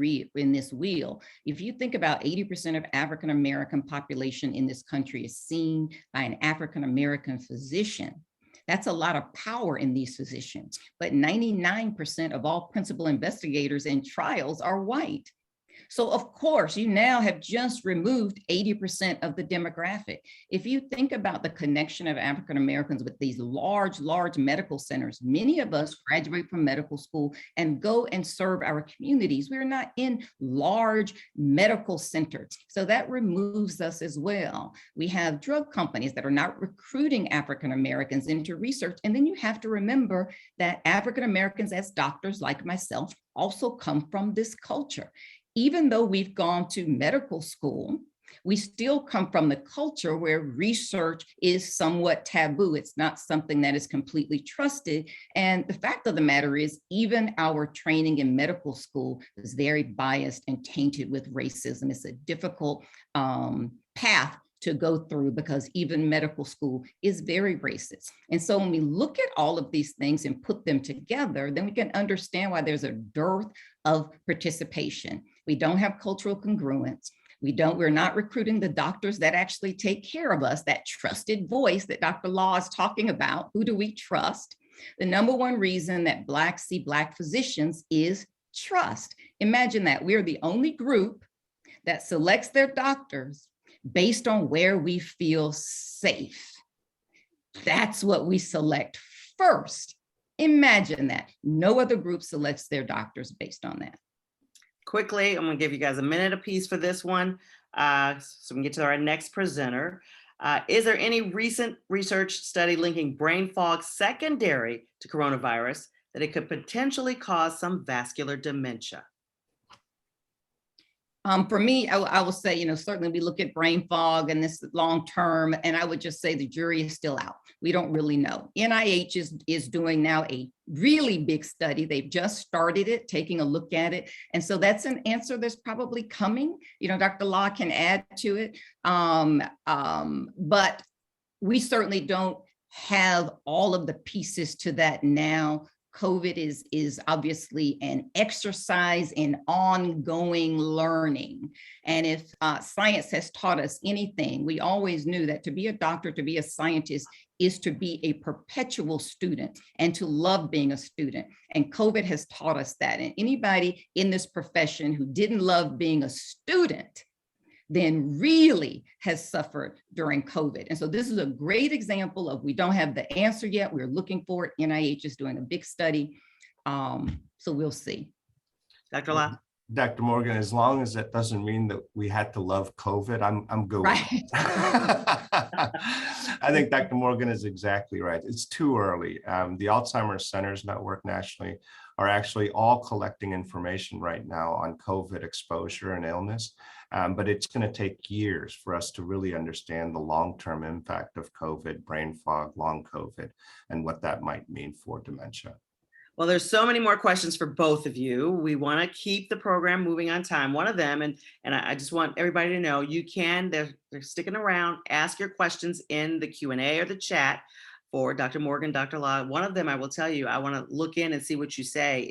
wheel. If you think about 80% of African-American population in this country is seen by an African-American physician, that's a lot of power in these physicians. But 99% of all principal investigators in trials are white. So of course, you now have just removed 80% of the demographic. If you think about the connection of African Americans with these large medical centers, many of us graduate from medical school and go and serve our communities. We're not in large medical centers. So that removes us as well. We have drug companies that are not recruiting African Americans into research. And then you have to remember that African Americans, as doctors like myself, also come from this culture. Even though we've gone to medical school, we still come from the culture where research is somewhat taboo. It's not something that is completely trusted. And the fact of the matter is, even our training in medical school is very biased and tainted with racism. It's a difficult path to go through because even medical school is very racist. And so when we look at all of these things and put them together, then we can understand why there's a dearth of participation. We don't have cultural congruence. We're not recruiting the doctors that actually take care of us, that trusted voice that Dr. Law is talking about. Who do we trust? The number one reason that Blacks see Black physicians is trust. Imagine that we're the only group that selects their doctors based on where we feel safe. That's what we select first. Imagine that. No other group selects their doctors based on that. Quickly, I'm going to give you guys a minute apiece for this one, so we can get to our next presenter. Is there any recent research study linking brain fog secondary to coronavirus that it could potentially cause some vascular dementia? For me, I will say, certainly we look at brain fog and this long term, and I would just say the jury is still out. We don't really know. NIH is doing now a really big study. They've just started it, taking a look at it. And so that's an answer that's probably coming. Dr. Law can add to it. But we certainly don't have all of the pieces to that now. COVID is obviously an exercise in ongoing learning. And if science has taught us anything, we always knew that to be a doctor, to be a scientist, is to be a perpetual student and to love being a student. And COVID has taught us that. And anybody in this profession who didn't love being a student then really has suffered during COVID. And so this is a great example of, we don't have the answer yet. We're looking for it. NIH is doing a big study. So we'll see. Dr. La? Dr. Morgan, as long as that doesn't mean that we had to love COVID, I'm good with Right. it. I think Dr. Morgan is exactly right. It's too early. The Alzheimer's Centers Network nationally are actually all collecting information right now on COVID exposure and illness, but it's going to take years for us to really understand the long-term impact of COVID, brain fog, long COVID, and what that might mean for dementia. Well, there's so many more questions for both of you. We want to keep the program moving on time. One of them, and I just want everybody to know, you can, they're sticking around, ask your questions in the Q&A or the chat for Dr. Morgan, Dr. Law. One of them, I will tell you, I want to look in and see what you say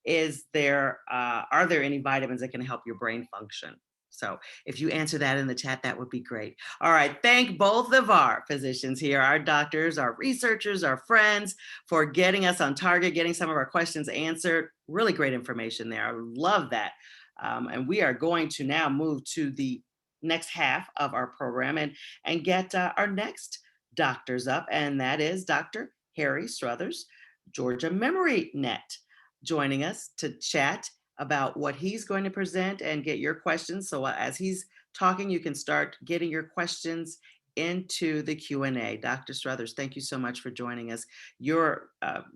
is there, are there any vitamins that can help your brain function? So if you answer that in the chat, that would be great. All right, thank both of our physicians here, our doctors, our researchers, our friends, for getting us on target, getting some of our questions answered. Really great information there. I love that. And we are going to now move to the next half of our program and get our next doctors up, and that is Dr. Harry Strothers, Georgia Memory Net, joining us to chat about what he's going to present and get your questions. So as he's talking, you can start getting your questions into the Q&A. Dr. Strothers, thank you so much for joining us. Your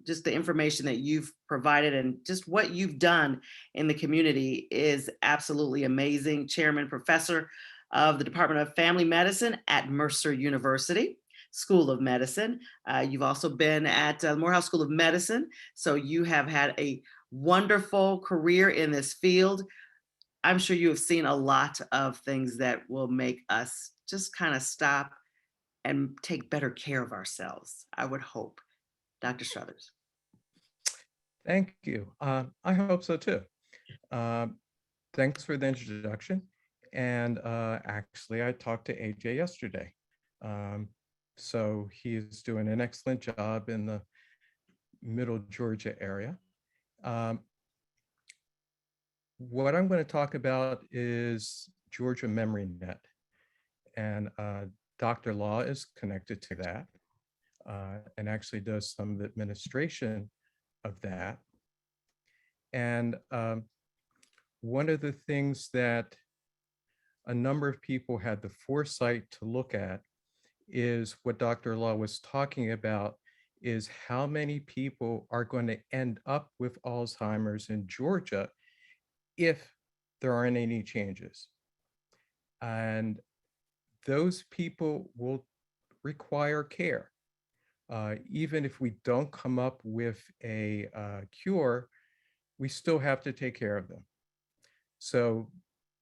just the information that you've provided and just what you've done in the community is absolutely amazing. Chairman, professor of the Department of Family Medicine at Mercer University School of Medicine. You've also been at Morehouse School of Medicine. So you have had a wonderful career in this field. I'm sure you have seen a lot of things that will make us just kind of stop and take better care of ourselves, I would hope. Dr. Strothers. Thank you. I hope so too. Thanks for the introduction. And actually, I talked to AJ yesterday. So he's doing an excellent job in the Middle Georgia area. What I'm going to talk about is Georgia Memory Net, and Dr. Law is connected to that and actually does some of the administration of that. And one of the things that a number of people had the foresight to look at is what Dr. Law was talking about, is how many people are going to end up with Alzheimer's in Georgia if there aren't any changes. And those people will require care. Even if we don't come up with a cure, we still have to take care of them. So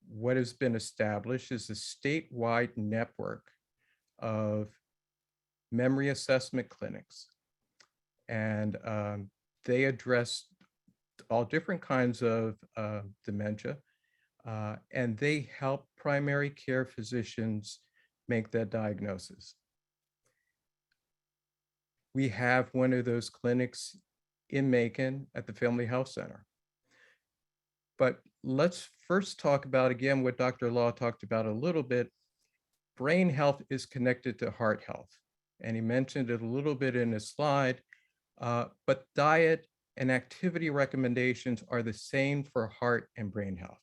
what has been established is a statewide network of memory assessment clinics. And they address all different kinds of dementia, and they help primary care physicians make that diagnosis. We have one of those clinics in Macon at the Family Health Center. But let's first talk about, again, what Dr. Law talked about a little bit. Brain health is connected to heart health. And he mentioned it a little bit in his slide, but diet and activity recommendations are the same for heart and brain health.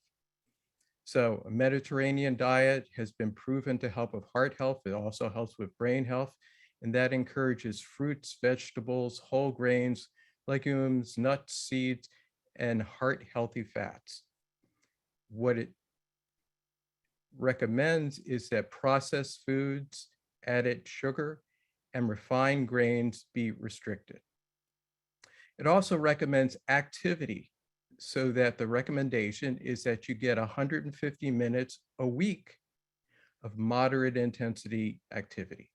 So a Mediterranean diet has been proven to help with heart health. It also helps with brain health, and that encourages fruits, vegetables, whole grains, legumes, nuts, seeds, and heart-healthy fats. What it recommends is that processed foods, added sugar, and refined grains be restricted. It also recommends activity, so that the recommendation is that you get 150 minutes a week of moderate intensity activity.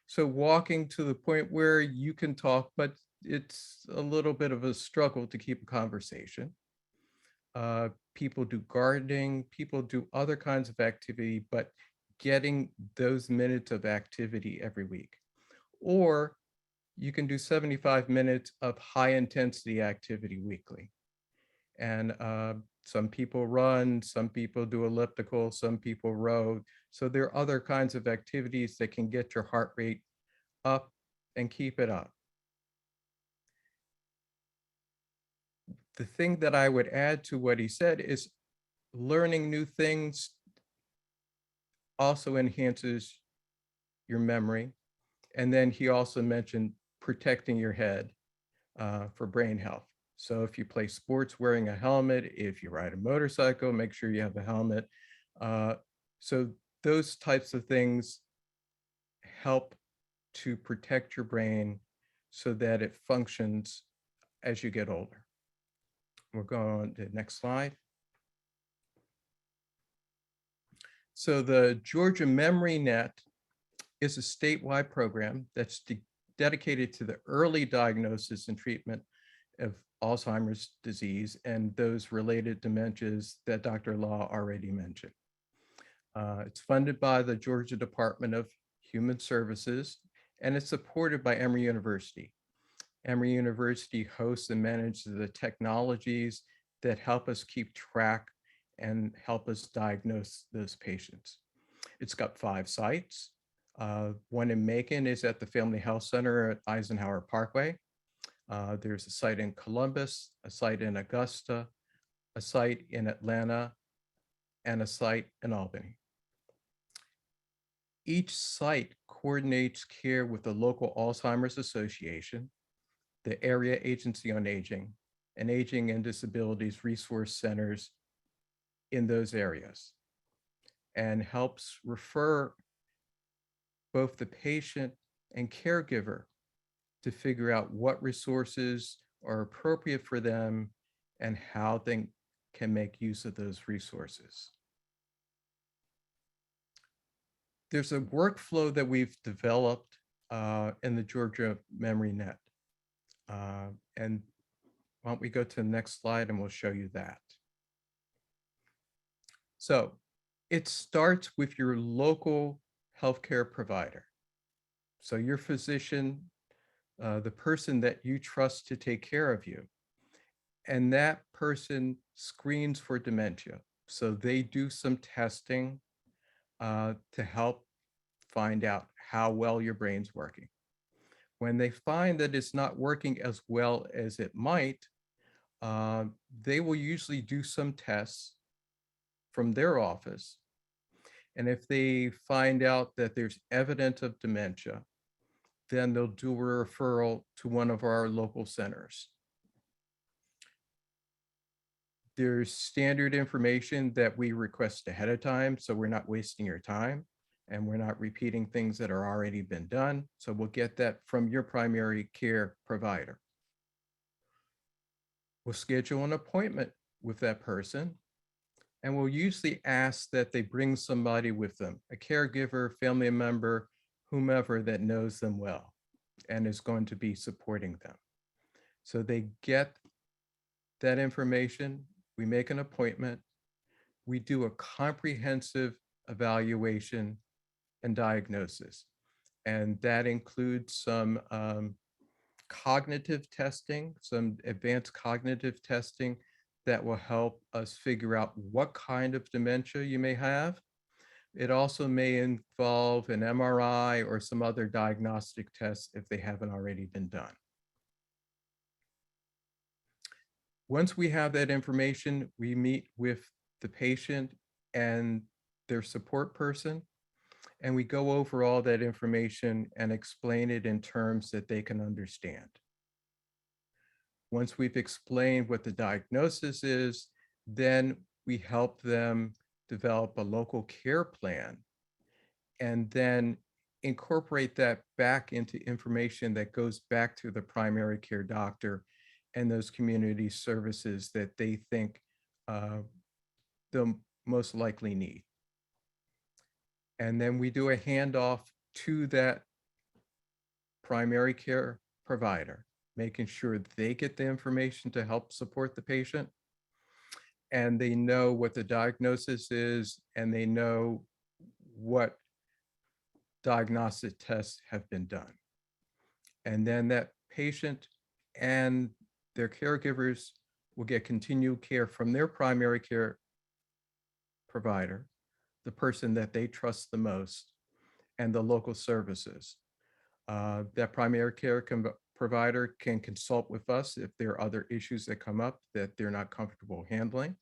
So walking to the point where you can talk, but it's a little bit of a struggle to keep a conversation. People do gardening, people do other kinds of activity, but getting those minutes of activity every week. Or you can do 75 minutes of high intensity activity weekly. And Some people run, some people do elliptical, some people row. So there are other kinds of activities that can get your heart rate up and keep it up. The thing that I would add to what he said is learning new things also enhances your memory. And then he also mentioned protecting your head for brain health. So if you play sports, wearing a helmet, if you ride a motorcycle, make sure you have a helmet. So those types of things help to protect your brain so that it functions as you get older. We'll go on to the next slide. So the Georgia Memory Net is a statewide program that's dedicated to the early diagnosis and treatment of Alzheimer's disease and those related dementias that Dr. Law already mentioned. It's funded by the Georgia Department of Human Services, and it's supported by Emory University. Emory University hosts and manages the technologies that help us keep track and help us diagnose those patients. It's got 5 sites. One in Macon is at the Family Health Center at Eisenhower Parkway. There's a site in Columbus, a site in Augusta, a site in Atlanta, and a site in Albany. Each site coordinates care with the local Alzheimer's Association, the Area Agency on Aging, and Aging and Disabilities Resource Centers in those areas, and helps refer both the patient and caregiver to figure out what resources are appropriate for them and how they can make use of those resources. There's a workflow that we've developed in the Georgia Memory Net. And why don't we go to the next slide and we'll show you that. So it starts with your local healthcare provider. So your physician, the person that you trust to take care of you, and that person screens for dementia. So they do some testing to help find out how well your brain's working. When they find that it's not working as well as it might, they will usually do some tests from their office. And if they find out that there's evidence of dementia, then they'll do a referral to one of our local centers. There's standard information that we request ahead of time, so we're not wasting your time and we're not repeating things that are already been done. So we'll get that from your primary care provider. We'll schedule an appointment with that person, and we'll usually ask that they bring somebody with them, a caregiver, family member, whomever that knows them well and is going to be supporting them. So they get that information, we make an appointment, we do a comprehensive evaluation and diagnosis. And that includes some cognitive testing, some advanced cognitive testing that will help us figure out what kind of dementia you may have. It also may involve an MRI or some other diagnostic tests if they haven't already been done. Once we have that information, we meet with the patient and their support person, and we go over all that information and explain it in terms that they can understand. Once we've explained what the diagnosis is, then we help them develop a local care plan and then incorporate that back into information that goes back to the primary care doctor and those community services that they think they'll most likely need. And then we do a handoff to that primary care provider, making sure they get the information to help support the patient, and they know what the diagnosis is, and they know what diagnostic tests have been done. And then that patient and their caregivers will get continued care from their primary care provider, the person that they trust the most, and the local services. That primary care provider can consult with us if there are other issues that come up that they're not comfortable handling.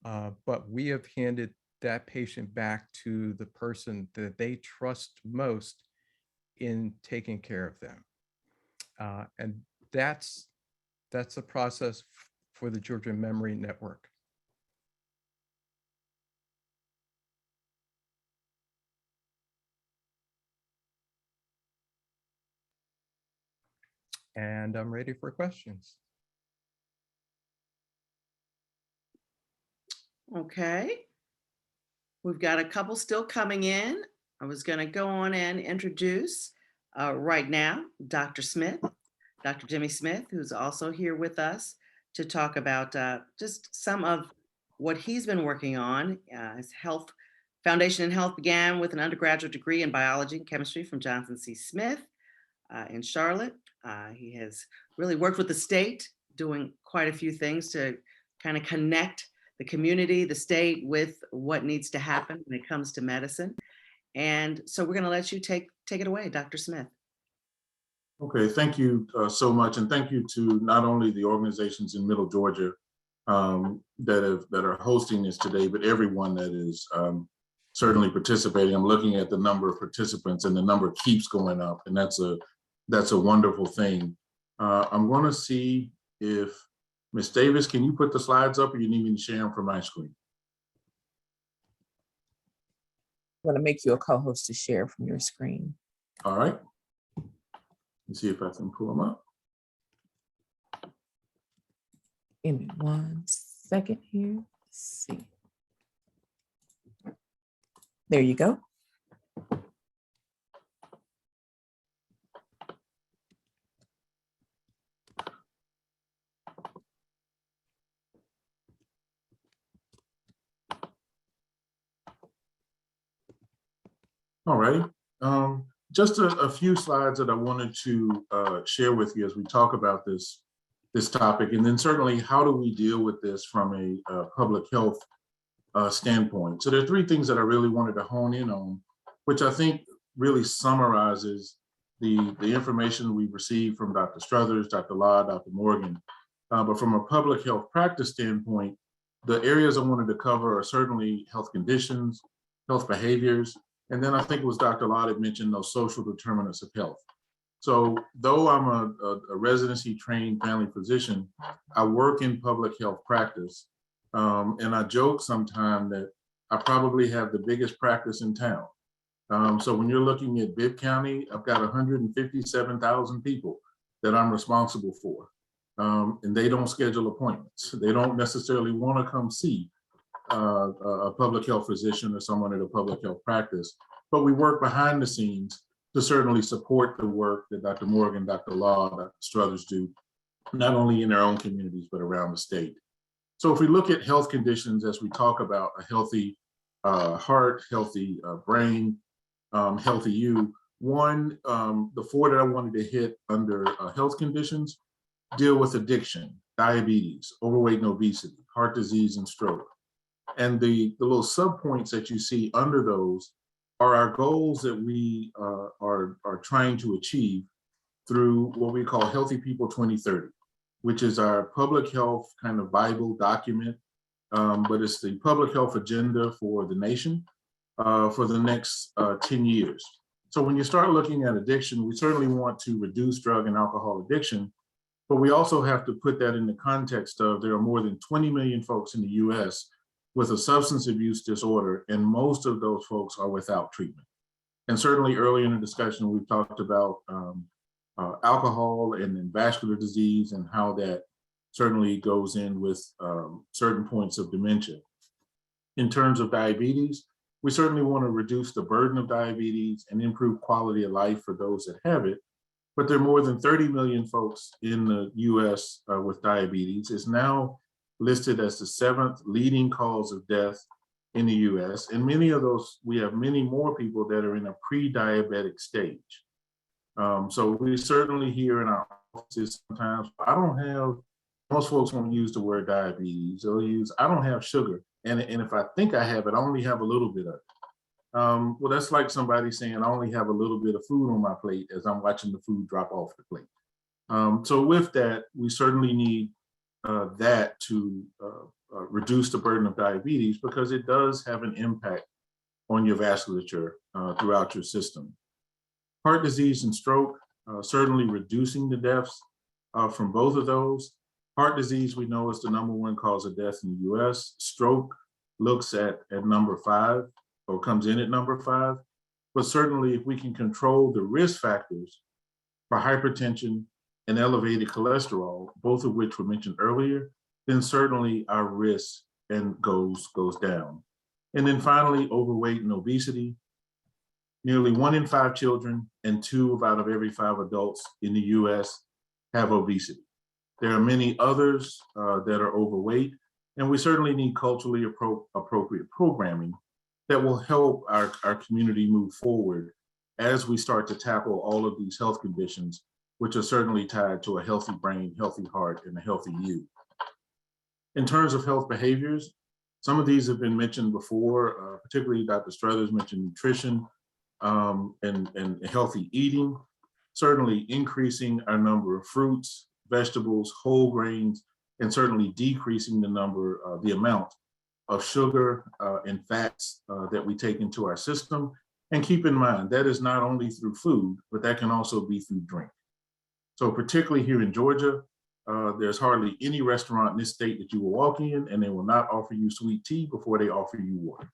But we have handed that patient back to the person that they trust most in taking care of them. And that's a process for the Georgia Memory Network. And I'm ready for questions. Okay. We've got a couple still coming in. I was going to go on and introduce right now Dr. Smith, Dr. Jimmie Smith, who's also here with us to talk about just some of what he's been working on. His health foundation in health began with an undergraduate degree in biology and chemistry from Johnson C. Smith in Charlotte. He has really worked with the state, doing quite a few things to kind of connect the community, the state, with what needs to happen when it comes to medicine. And so we're going to let you take it away, Dr. Smith. Okay, thank you so much. And thank you to not only the organizations in Middle Georgia that are hosting this today, but everyone that is certainly participating. I'm looking at the number of participants and the number keeps going up, and that's a wonderful thing. I'm going to see if Ms. Davis, can you put the slides up, or you need me to share them from my screen? I'm going to make you a co-host to share from your screen. All right. Let's see if I can pull them up. Give me 1 second here. Let's see. There you go. All right. Just a few slides that I wanted to share with you as we talk about this topic, and then certainly how do we deal with this from a public health standpoint. So there are 3 things that I really wanted to hone in on, which I think really summarizes the information we received from Dr. Strothers, Dr. Law, Dr. Morgan. But from a public health practice standpoint, the areas I wanted to cover are certainly health conditions, health behaviors, and then I think it was Dr. Law that mentioned those social determinants of health. So though I'm a residency trained family physician, I work in public health practice. And I joke sometimes that I probably have the biggest practice in town. So when you're looking at Bibb County, I've got 157,000 people that I'm responsible for. And they don't schedule appointments. They don't necessarily want to come see a public health physician or someone at a public health practice, but we work behind the scenes to certainly support the work that Dr. Morgan, Dr. Law, Dr. Strothers do, not only in their own communities, but around the state. So if we look at health conditions, as we talk about a healthy heart, healthy brain, healthy you, the 4 that I wanted to hit under health conditions deal with addiction, diabetes, overweight and obesity, heart disease, and stroke. And the little subpoints that you see under those are our goals that we are trying to achieve through what we call Healthy People 2030, which is our public health kind of Bible document, but it's the public health agenda for the nation for the next 10 years. So when you start looking at addiction, we certainly want to reduce drug and alcohol addiction, but we also have to put that in the context of there are more than 20 million folks in the US with a substance abuse disorder, and most of those folks are without treatment. And certainly early in the discussion, we've talked about alcohol and then vascular disease and how that certainly goes in with certain points of dementia. In terms of diabetes, we certainly want to reduce the burden of diabetes and improve quality of life for those that have it. But there are more than 30 million folks in the US with diabetes. It's now listed as the 7th leading cause of death in the US. And many of those, we have many more people that are in a pre-diabetic stage. So we certainly hear in our offices sometimes, I don't have most folks won't use the word diabetes. They'll use, I don't have sugar. And if I think I have it, I only have a little bit of it. Well, that's like somebody saying, I only have a little bit of food on my plate as I'm watching the food drop off the plate. So with that, we certainly need that to reduce the burden of diabetes, because it does have an impact on your vasculature throughout your system. Heart disease and stroke, certainly reducing the deaths from both of those. Heart disease, we know, is the #1 cause of death in the US. Stroke looks at number 5, or comes in at number 5. But certainly if we can control the risk factors for hypertension and elevated cholesterol, both of which were mentioned earlier, then certainly our risk goes down. And then finally, overweight and obesity. Nearly 1 in 5 children and 2 out of every 5 adults in the US have obesity. There are many others that are overweight, and we certainly need culturally appropriate programming that will help our community move forward as we start to tackle all of these health conditions, which are certainly tied to a healthy brain, healthy heart, and a healthy you. In terms of health behaviors, some of these have been mentioned before, particularly Dr. Strothers mentioned nutrition and healthy eating, certainly increasing our number of fruits, vegetables, whole grains, and certainly decreasing the amount of sugar and fats that we take into our system. And keep in mind, that is not only through food, but that can also be through drink. So particularly here in Georgia, there's hardly any restaurant in this state that you will walk in and they will not offer you sweet tea before they offer you water.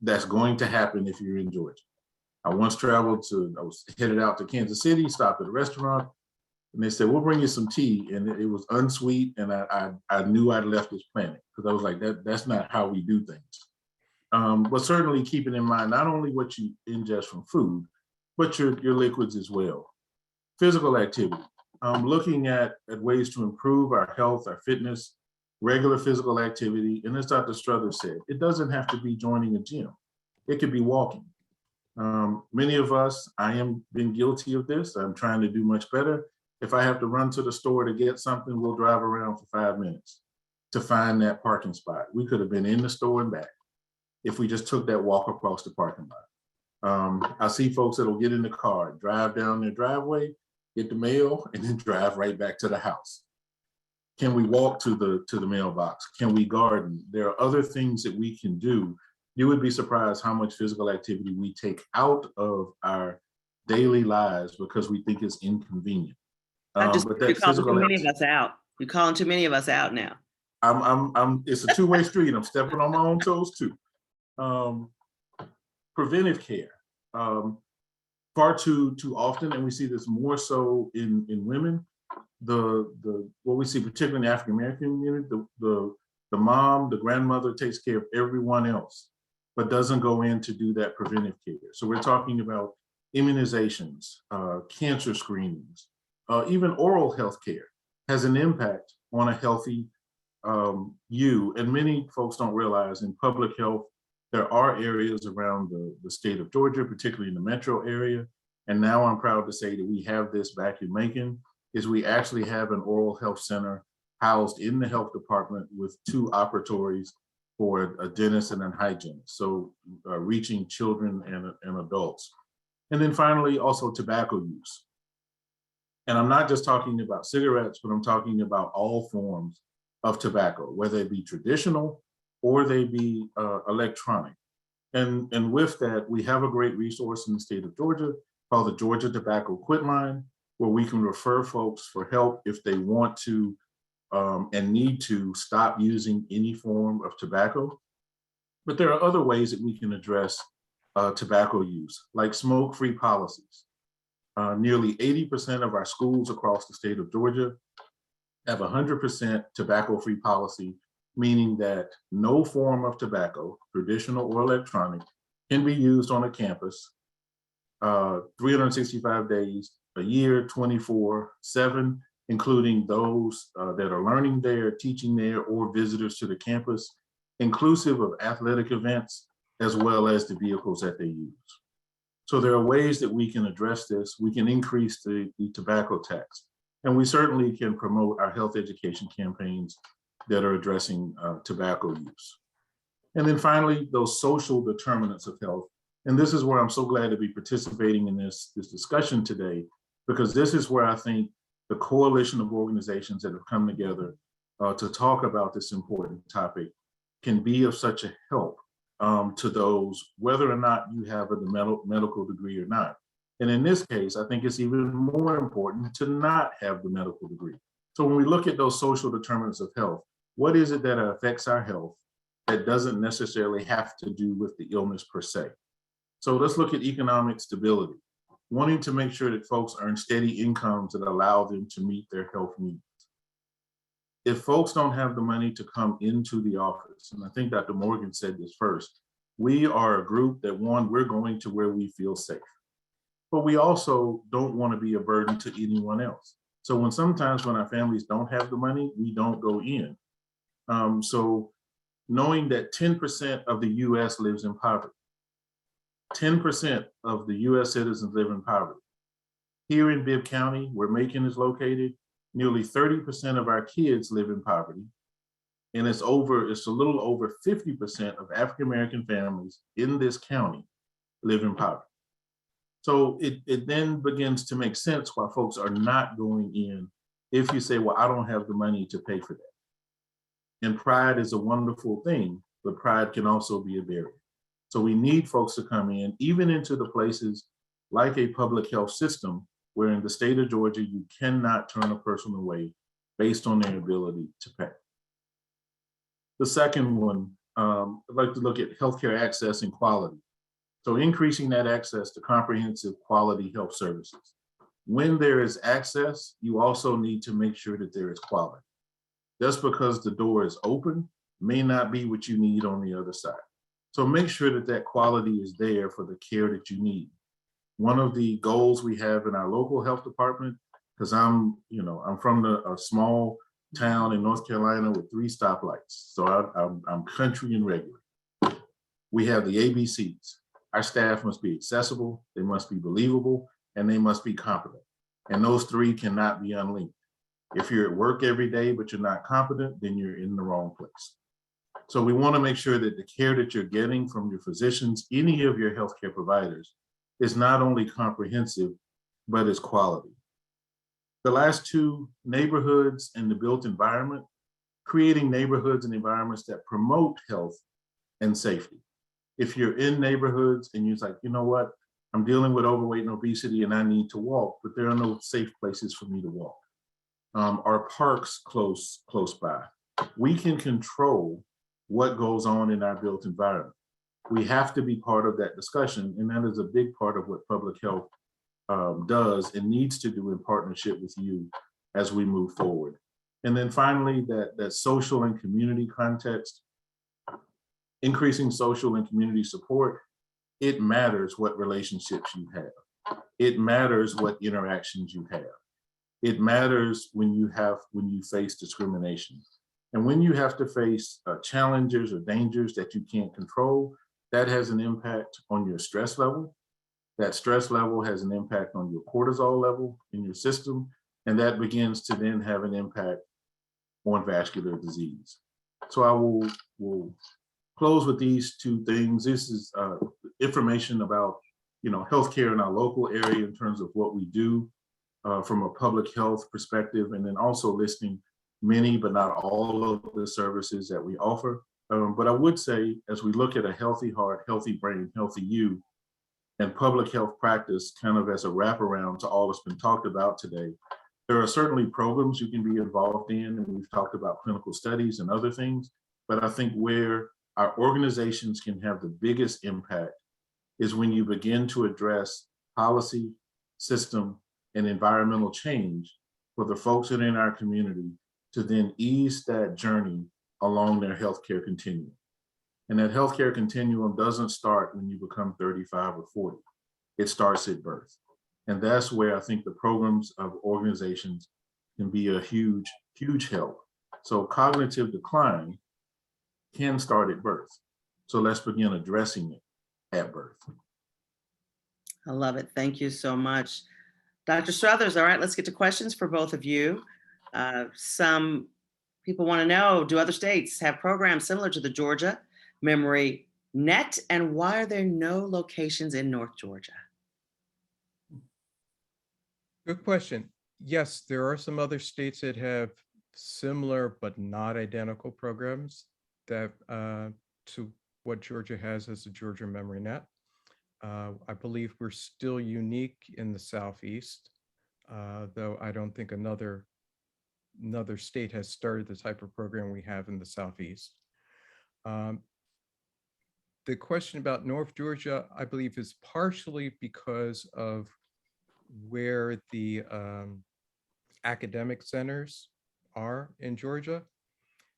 That's going to happen if you're in Georgia. I once I was headed out to Kansas City, stopped at a restaurant, and they said, we'll bring you some tea. And it was unsweet, and I knew I'd left this planet, because I was like, that's not how we do things. But certainly keeping in mind, not only what you ingest from food, but your liquids as well. Physical activity, looking at ways to improve our health, our fitness, regular physical activity. And as Dr. Strothers said, it doesn't have to be joining a gym. It could be walking. Many of us, I am been guilty of this. I'm trying to do much better. If I have to run to the store to get something, we'll drive around for 5 minutes to find that parking spot. We could have been in the store and back if we just took that walk across the parking lot. I see folks that'll get in the car, drive down their driveway, get the mail, and then drive right back to the house. Can we walk to the mailbox? Can we garden? There are other things that we can do. You would be surprised how much physical activity we take out of our daily lives because we think it's inconvenient. But you're calling too many of us out. You're calling too many of us out now. It's a two-way street. I'm stepping on my own toes too. Preventive care, far too often, and we see this more so in women. What we see, particularly in the African American community, the mom, the grandmother takes care of everyone else, but doesn't go in to do that preventive care. So we're talking about immunizations, cancer screenings, even oral health care has an impact on a healthy you. And many folks don't realize in public health, there are areas around the state of Georgia, particularly in the metro area. And now I'm proud to say that we have this back in Macon, is we actually have an oral health center housed in the health department with 2 operatories for a dentist and a hygienist. So reaching children and adults. And then finally, also tobacco use. And I'm not just talking about cigarettes, but I'm talking about all forms of tobacco, whether it be traditional or they be electronic. And with that, we have a great resource in the state of Georgia called the Georgia Tobacco Quit Line, where we can refer folks for help if they want to and need to stop using any form of tobacco. But there are other ways that we can address tobacco use, like smoke-free policies. Nearly 80% of our schools across the state of Georgia have 100% tobacco-free policy, meaning that no form of tobacco, traditional or electronic, can be used on a campus 365 days a year, 24/7, including those that are learning there, teaching there, or visitors to the campus, inclusive of athletic events, as well as the vehicles that they use. So there are ways that we can address this. We can increase the tobacco tax. And we certainly can promote our health education campaigns that are addressing tobacco use. And then finally, those social determinants of health. And this is where I'm so glad to be participating in this discussion today, because this is where I think the coalition of organizations that have come together to talk about this important topic can be of such a help to those, whether or not you have a medical degree or not. And in this case, I think it's even more important to not have the medical degree. So when we look at those social determinants of health, what is it that affects our health that doesn't necessarily have to do with the illness per se? So let's look at economic stability, wanting to make sure that folks earn steady incomes that allow them to meet their health needs. If folks don't have the money to come into the office, and I think Dr. Morgan said this first, we are a group that, one, we're going to where we feel safe, but we also don't want to be a burden to anyone else. So sometimes when our families don't have the money, we don't go in. So knowing that 10% of the US lives in poverty, 10% of the US citizens live in poverty. Here in Bibb County, where Macon is located, nearly 30% of our kids live in poverty. And it's a little over 50% of African-American families in this county live in poverty. So it then begins to make sense why folks are not going in if you say, well, I don't have the money to pay for that. And pride is a wonderful thing, but pride can also be a barrier. So we need folks to come in, even into the places like a public health system, where in the state of Georgia, you cannot turn a person away based on their ability to pay. The second one, I'd like to look at healthcare access and quality. So increasing that access to comprehensive quality health services. When there is access, you also need to make sure that there is quality. Just because the door is open may not be what you need on the other side. So make sure that that quality is there for the care that you need. One of the goals we have in our local health department, because I'm from a small town in North Carolina with 3 stoplights. So I'm country and regular. We have the ABCs. Our staff must be accessible, they must be believable, and they must be competent. And those 3 cannot be unlinked. If you're at work every day, but you're not competent, then you're in the wrong place. So we want to make sure that the care that you're getting from your physicians, any of your healthcare providers, is not only comprehensive, but is quality. The last 2, neighborhoods and the built environment, creating neighborhoods and environments that promote health and safety. If you're in neighborhoods and you're like, you know what, I'm dealing with overweight and obesity and I need to walk, but there are no safe places for me to walk. Our parks close by. We can control what goes on in our built environment. We have to be part of that discussion, and that is a big part of what public health does and needs to do in partnership with you as we move forward. And then finally, that social and community context, increasing social and community support. It matters what relationships you have. It matters what interactions you have. It matters when you face discrimination. And when you have to face challenges or dangers that you can't control, that has an impact on your stress level. That stress level has an impact on your cortisol level in your system, and that begins to then have an impact on vascular disease. So I will close with these 2 things. This is information about healthcare in our local area in terms of what we do from a public health perspective, and then also listing many but not all of the services that we offer. But I would say, as we look at a healthy heart, healthy brain, healthy you, and public health practice kind of as a wraparound to all that's been talked about today, there are certainly programs you can be involved in, and we've talked about clinical studies and other things, but I think where our organizations can have the biggest impact is when you begin to address policy, system, and environmental change for the folks that are in our community to then ease that journey along their healthcare continuum. And that healthcare continuum doesn't start when you become 35 or 40. It starts at birth. And that's where I think the programs of organizations can be a huge, huge help. So cognitive decline can start at birth. So let's begin addressing it at birth. I love it. Thank you so much. Dr. Strothers, all right, let's get to questions for both of you. Some people want to know, do other states have programs similar to the Georgia Memory Net? And why are there no locations in North Georgia? Good question. Yes, there are some other states that have similar but not identical programs that to what Georgia has as a Georgia Memory Net. I believe we're still unique in the Southeast, though I don't think another state has started the type of program we have in the Southeast. The question about North Georgia, I believe, is partially because of where the academic centers are in Georgia.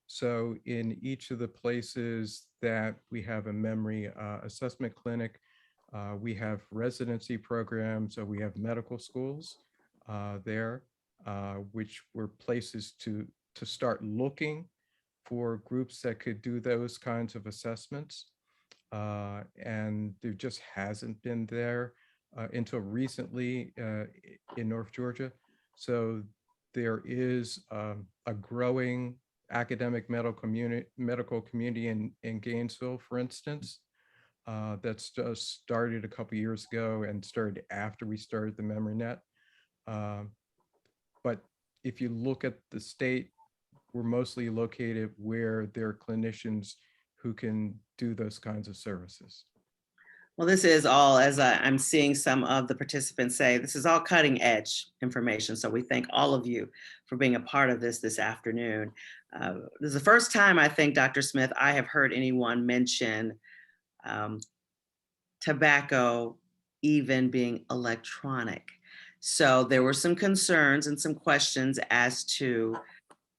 So in each of the places that we have a memory assessment clinic, we have residency programs, so we have medical schools there, which were places to start looking for groups that could do those kinds of assessments. And there just hasn't been there until recently in North Georgia. So there is a growing academic medical community in Gainesville, for instance, that's just started a couple years ago and started after we started the Memory Net. But if you look at the state, we're mostly located where there are clinicians who can do those kinds of services. Well, this is all, as I'm seeing some of the participants say, this is all cutting edge information. So we thank all of you for being a part of this afternoon. This is the first time, I think, Dr. Smith, I have heard anyone mention tobacco even being electronic. So there were some concerns and some questions as to,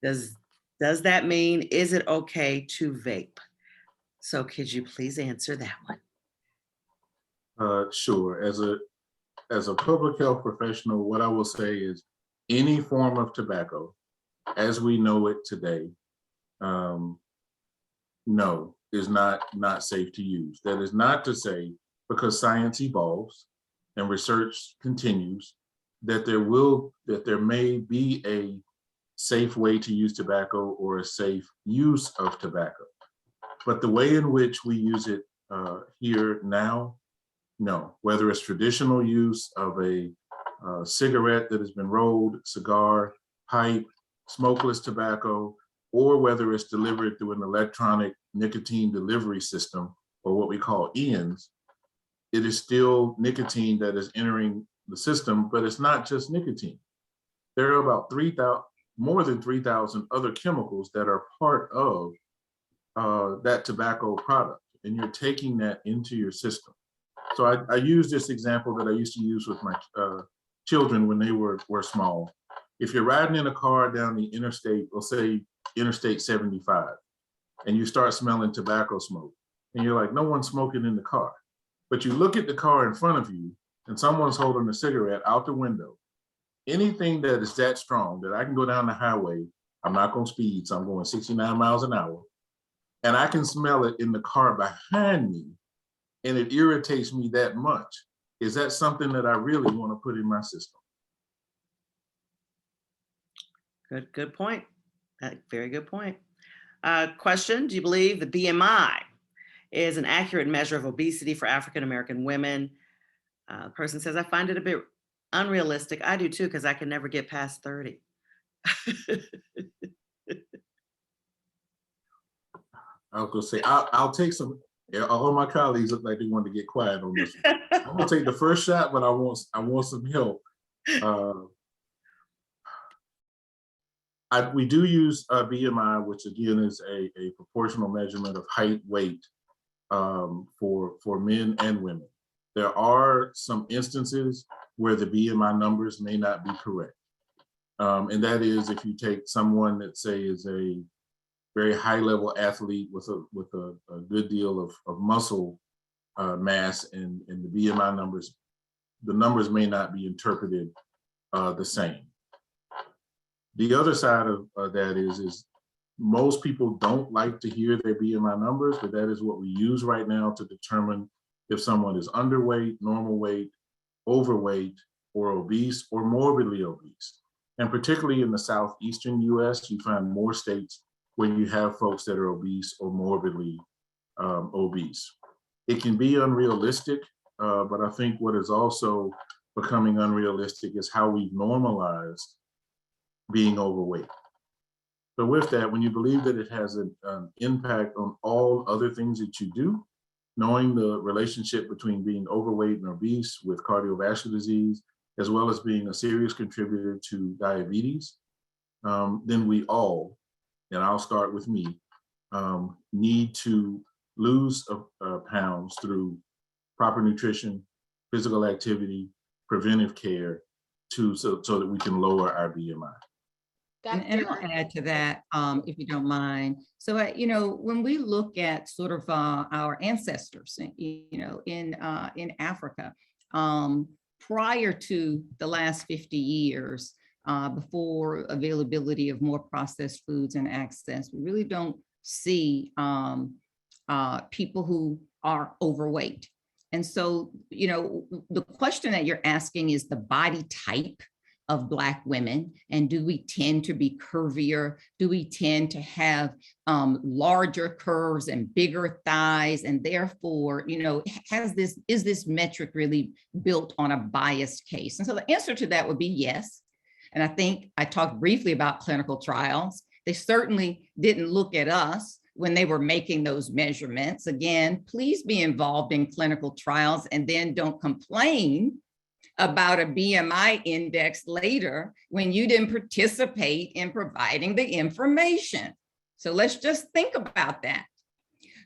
does that mean, is it okay to vape? So could you please answer that one? Sure. As a public health professional, what I will say is any form of tobacco, as we know it today, no, is not safe to use. That is not to say, because science evolves and research continues, that there may be a safe way to use tobacco or a safe use of tobacco. But the way in which we use it here now, no. Whether it's traditional use of a cigarette that has been rolled, cigar, pipe, smokeless tobacco, or whether it's delivered through an electronic nicotine delivery system, or what we call ENs, it is still nicotine that is entering the system, but it's not just nicotine. There are about more than 3,000 other chemicals that are part of that tobacco product, and you're taking that into your system. So I use this example that I used to use with my children when they were small. If you're riding in a car down the interstate, let's say Interstate 75, and you start smelling tobacco smoke, and you're like, no one's smoking in the car. But you look at the car in front of you, and someone's holding a cigarette out the window. Anything that is that strong that I can go down the highway, I'm not going to speed, so I'm going 69 miles an hour, and I can smell it in the car behind me, and it irritates me that much. Is that something that I really want to put in my system? Good point. Very good point. Question, do you believe the BMI is an accurate measure of obesity for African-American women? The person says, I find it a bit unrealistic. I do too, because I can never get past 30. I was gonna say, I'll take some. All my colleagues look like they want to get quiet on this one. I'm gonna take the first shot, but I want some help. We do use BMI, which again is a proportional measurement of height, weight for men and women. There are some instances where the BMI numbers may not be correct. And that is if you take someone that say is a very high level athlete with a good deal of muscle mass and the BMI numbers, the numbers may not be interpreted the same. The other side of that is most people don't like to hear their BMI numbers, but that is what we use right now to determine if someone is underweight, normal weight, overweight, or obese or morbidly obese. And particularly in the southeastern US, you find more states where you have folks that are obese or morbidly obese. It can be unrealistic, but I think what is also becoming unrealistic is how we normalize being overweight. So with that, when you believe that it has an impact on all other things that you do, knowing the relationship between being overweight and obese with cardiovascular disease, as well as being a serious contributor to diabetes, then we all, and I'll start with me, need to lose pounds through proper nutrition, physical activity, preventive care, so that we can lower our BMI. And I'll add to that, if you don't mind. So, when we look at sort of our ancestors, in Africa, prior to the last 50 years, before availability of more processed foods and access, we really don't see people who are overweight. And so, the question that you're asking is the body type of Black women, and do we tend to be curvier? Do we tend to have larger curves and bigger thighs? And therefore, is this metric really built on a biased case? And so the answer to that would be yes. And I think I talked briefly about clinical trials. They certainly didn't look at us when they were making those measurements. Again, please be involved in clinical trials and then don't complain about a BMI index later when you didn't participate in providing the information. So let's just think about that.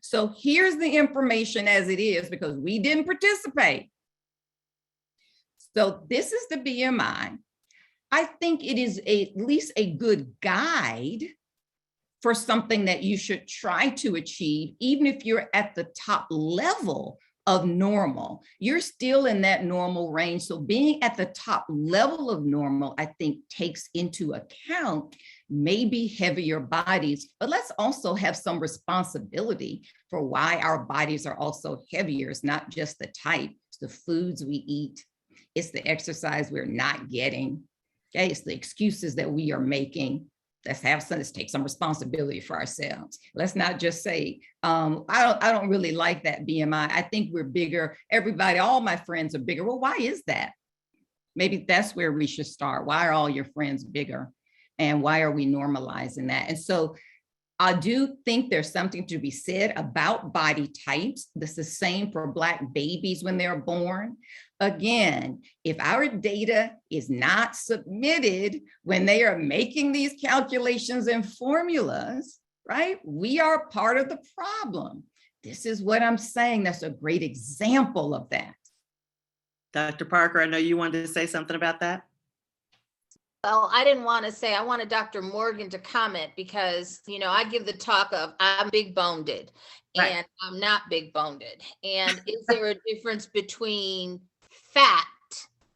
So here's the information as it is because we didn't participate. So this is the BMI. I think it is at least a good guide for something that you should try to achieve, even if you're at the top level of normal. You're still in that normal range. So being at the top level of normal, I think, takes into account maybe heavier bodies, but let's also have some responsibility for why our bodies are also heavier. It's not just the type, it's the foods we eat, it's the exercise we're not getting, okay? It's the excuses that we are making. Let's take some responsibility for ourselves. Let's not just say, I don't really like that BMI. I think we're bigger. Everybody, all my friends are bigger. Well, why is that? Maybe that's where we should start. Why are all your friends bigger? And why are we normalizing that? And so I do think there's something to be said about body types. This is the same for Black babies when they're born. Again, if our data is not submitted when they are making these calculations and formulas, right? We are part of the problem. This is what I'm saying. That's a great example of that. Dr. Parker, I know you wanted to say something about that. Well, I didn't want to say, I wanted Dr. Morgan to comment because, I give the talk of I'm big boned Right. and I'm not big boned. And is there a difference between fat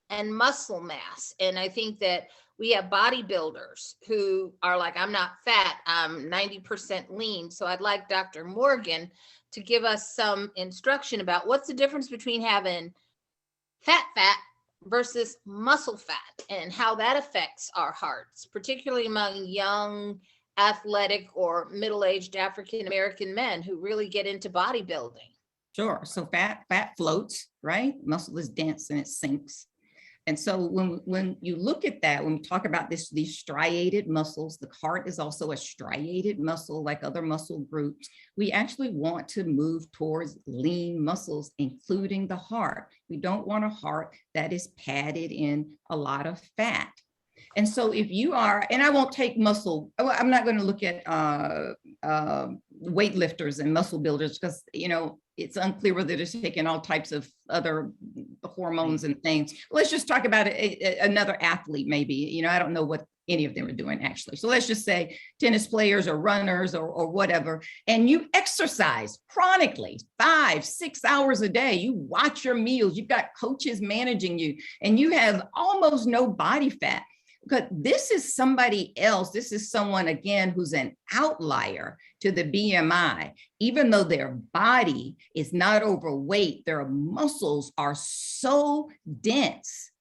and muscle mass? And I think that we have bodybuilders who are like, I'm not fat, I'm 90% lean. So I'd like Dr. Morgan to give us some instruction about what's the difference between having fat versus muscle fat and how that affects our hearts, particularly among young, athletic or middle-aged African-American men who really get into bodybuilding. Sure. So fat floats, right? Muscle is dense and it sinks. And so when you look at that, when we talk about these striated muscles, the heart is also a striated muscle like other muscle groups. We actually want to move towards lean muscles, including the heart. We don't want a heart that is padded in a lot of fat. And so if you are, and I won't take muscle, I'm not going to look at weightlifters and muscle builders because, it's unclear whether they're taking all types of other hormones and things. Let's just talk about another athlete, maybe. I don't know what any of them are doing actually. So let's just say tennis players or runners or whatever, and you exercise chronically 5-6 hours a day. You watch your meals, you've got coaches managing you, and you have almost no body fat. But this is somebody else. This is someone, again, who's an outlier to the BMI. Even though their body is not overweight, their muscles are so dense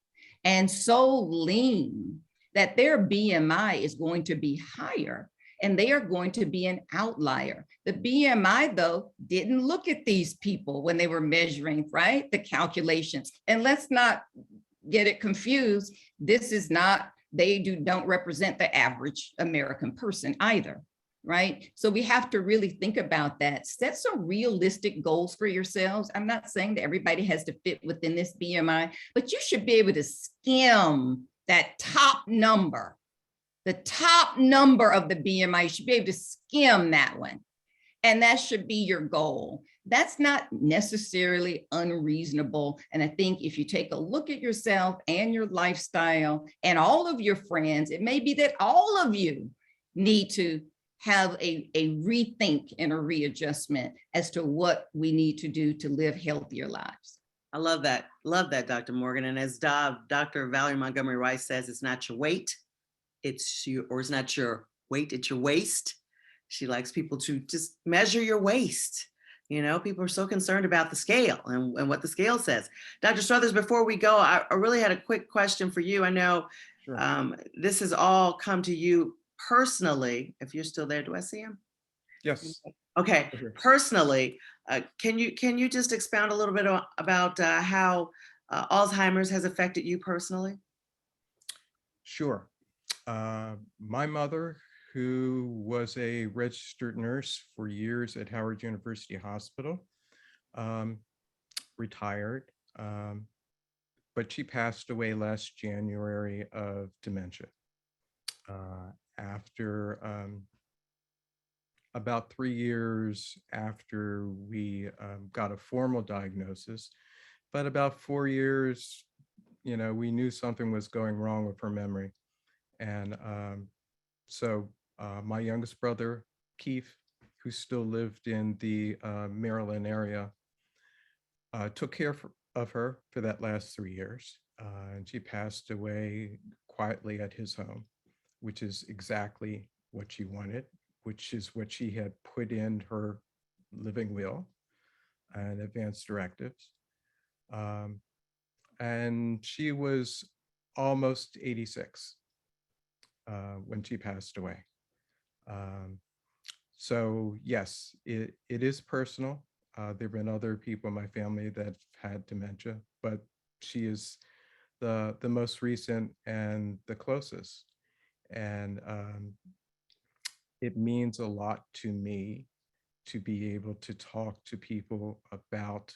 and so lean that their BMI is going to be higher and they are going to be an outlier. The BMI, though, didn't look at these people when they were measuring, right? The calculations. And let's not get it confused. This is not, don't represent the average American person either, right? So we have to really think about that. Set some realistic goals for yourselves. I'm not saying that everybody has to fit within this BMI, but you should be able to skim that top number. The top number of the BMI, you should be able to skim that one. And that should be your goal. That's not necessarily unreasonable. And I think if you take a look at yourself and your lifestyle and all of your friends, it may be that all of you need to have a rethink and a readjustment as to what we need to do to live healthier lives. I love that. Love that, Dr. Morgan. And as Dr. Valerie Montgomery Rice says, it's not your weight, it's not your weight, it's your waist. She likes people to just measure your waist. You know, people are so concerned about the scale and what the scale says. Dr. Strothers, before we go, I really had a quick question for you. I know this has all come to you personally. If you're still there, do I see him? Yes. Okay, personally, can you just expound a little bit about how Alzheimer's has affected you personally? Sure. My mother, who was a registered nurse for years at Howard University Hospital, retired, but she passed away last January of dementia after about 3 years after we got a formal diagnosis. But about 4 years, you know, we knew something was going wrong with her memory. And so my youngest brother, Keith, who still lived in the Maryland area, took care of her for that last 3 years. And she passed away quietly at his home, which is exactly what she wanted, which is what she had put in her living will and advance directives. And she was almost 86 when she passed away. So yes, it is personal. There have been other people in my family that had dementia, but she is the most recent and the closest. And it means a lot to me to be able to talk to people about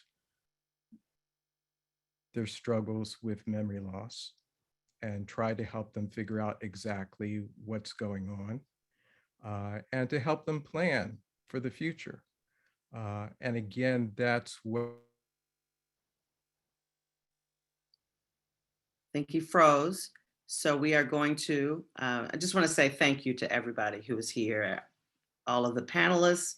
their struggles with memory loss and try to help them figure out exactly what's going on, and to help them plan for the future. And again, that's what. I think he froze. So we are going to, I just want to say thank you to everybody who is here, all of the panelists.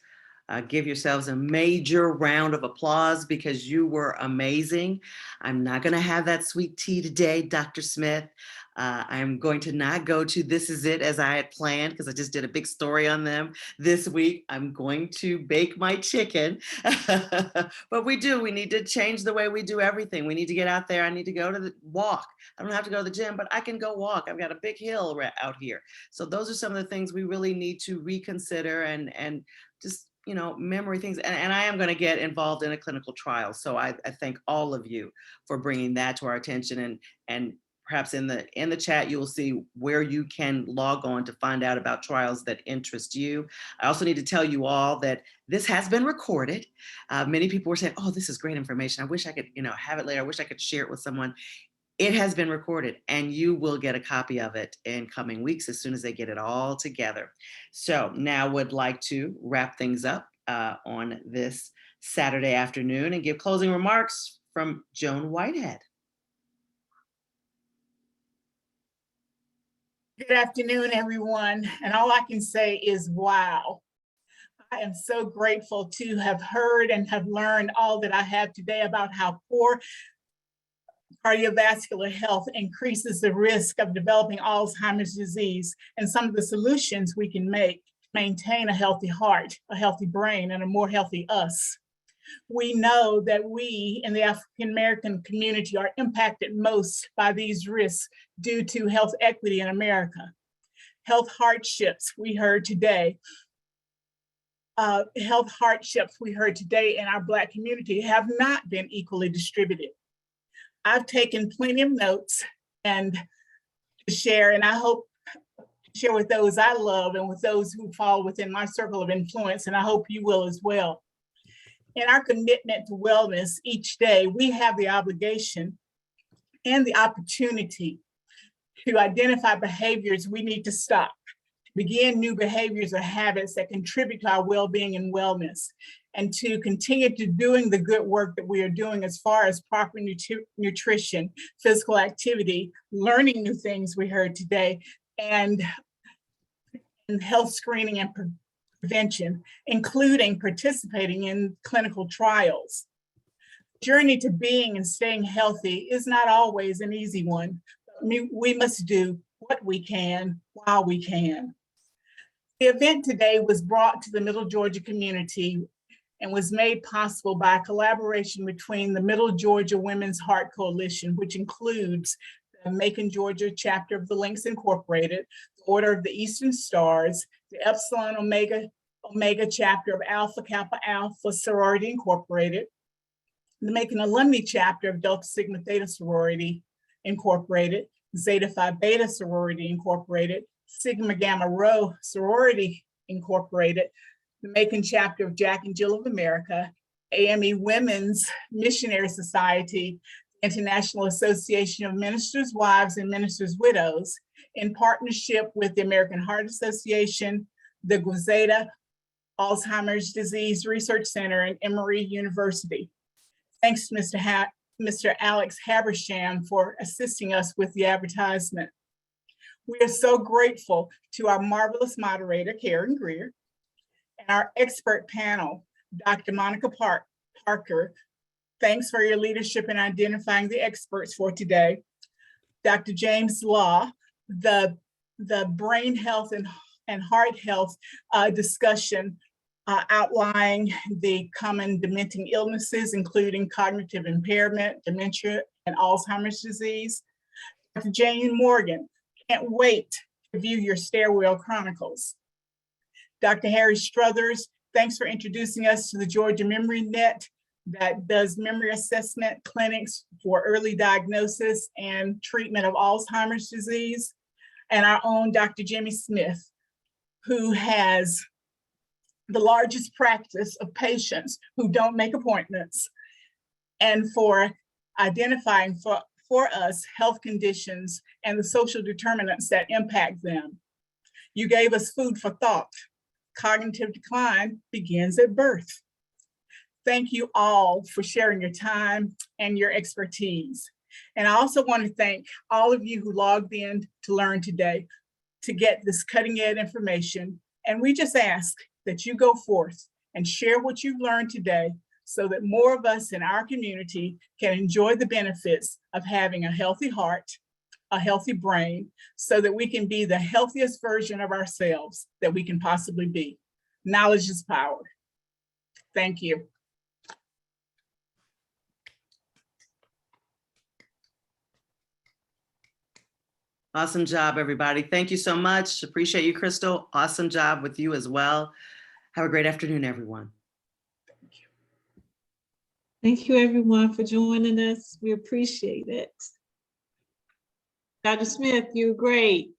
Give yourselves a major round of applause because you were amazing. I'm not going to have that sweet tea today, Dr. Smith. I'm going to not go to This Is It as I had planned because I just did a big story on them this week. I'm going to bake my chicken. But we need to change the way we do everything. We need to get out there. I need to go to the walk. I don't have to go to the gym, but I can go walk. I've got a big hill out here. So those are some of the things we really need to reconsider and just, you know, memory things. And I am going to get involved in a clinical trial. So I thank all of you for bringing that to our attention. And perhaps in the chat, you will see where you can log on to find out about trials that interest you. I also need to tell you all that this has been recorded. Many people were saying, oh, this is great information. I wish I could, you know, have it later. I wish I could share it with someone. It has been recorded and you will get a copy of it in coming weeks as soon as they get it all together. So now would like to wrap things up on this Saturday afternoon and give closing remarks from Joan Whitehead. Good afternoon, everyone. And all I can say is, wow. I am so grateful to have heard and have learned all that I have today about how poor cardiovascular health increases the risk of developing Alzheimer's disease and some of the solutions we can make to maintain a healthy heart, a healthy brain, and a more healthy us. We know that we in the African American community are impacted most by these risks due to health equity in America. Health hardships we heard today. Health hardships we heard today in our Black community have not been equally distributed. I've taken plenty of notes and to share, and I hope to share with those I love and with those who fall within my circle of influence, and I hope you will as well. In our commitment to wellness each day, we have the obligation and the opportunity to identify behaviors we need to stop, begin new behaviors or habits that contribute to our well-being and wellness, and to continue to doing the good work that we are doing as far as proper nutrition, physical activity, learning new things we heard today, and health screening and prevention, including participating in clinical trials. The journey to being and staying healthy is not always an easy one. We must do what we can while we can. The event today was brought to the Middle Georgia community and was made possible by a collaboration between the Middle Georgia Women's Heart Coalition, which includes the Macon, Georgia chapter of the Links Incorporated, the Order of the Eastern Stars, the Epsilon Omega chapter of Alpha Kappa Alpha Sorority Incorporated, the Macon Alumni chapter of Delta Sigma Theta Sorority Incorporated, Zeta Phi Beta Sorority Incorporated, Sigma Gamma Rho Sorority Incorporated, the Macon chapter of Jack and Jill of America, AME Women's Missionary Society, International Association of Ministers' Wives and Ministers' Widows, in partnership with the American Heart Association, the Gwazeda Alzheimer's Disease Research Center, and Emory University. Thanks to Mr. Alex Habersham for assisting us with the advertisement. We are so grateful to our marvelous moderator, Karen Greer, and our expert panel, Dr. Monica Parker. Thanks for your leadership in identifying the experts for today. Dr. James Law, the brain health and heart health discussion outlining the common dementing illnesses, including cognitive impairment, dementia, and Alzheimer's disease. Dr. Jayne Morgan, can't wait to view your Stairwell Chronicles. Dr. Harry Strothers, thanks for introducing us to the Georgia Memory Net that does memory assessment clinics for early diagnosis and treatment of Alzheimer's disease. And our own Dr. Jimmie Smith, who has the largest practice of patients who don't make appointments, and for identifying for us health conditions and the social determinants that impact them. You gave us food for thought. Cognitive decline begins at birth. Thank you all for sharing your time and your expertise. And I also want to thank all of you who logged in to learn today, to get this cutting edge information. And we just ask that you go forth and share what you've learned today so that more of us in our community can enjoy the benefits of having a healthy heart, a healthy brain, so that we can be the healthiest version of ourselves that we can possibly be. Knowledge is power. Thank you. Awesome job, everybody. Thank you so much. Appreciate you, Crystal. Awesome job with you as well. Have a great afternoon, everyone. Thank you, everyone, for joining us. We appreciate it. Dr. Smith, you're great.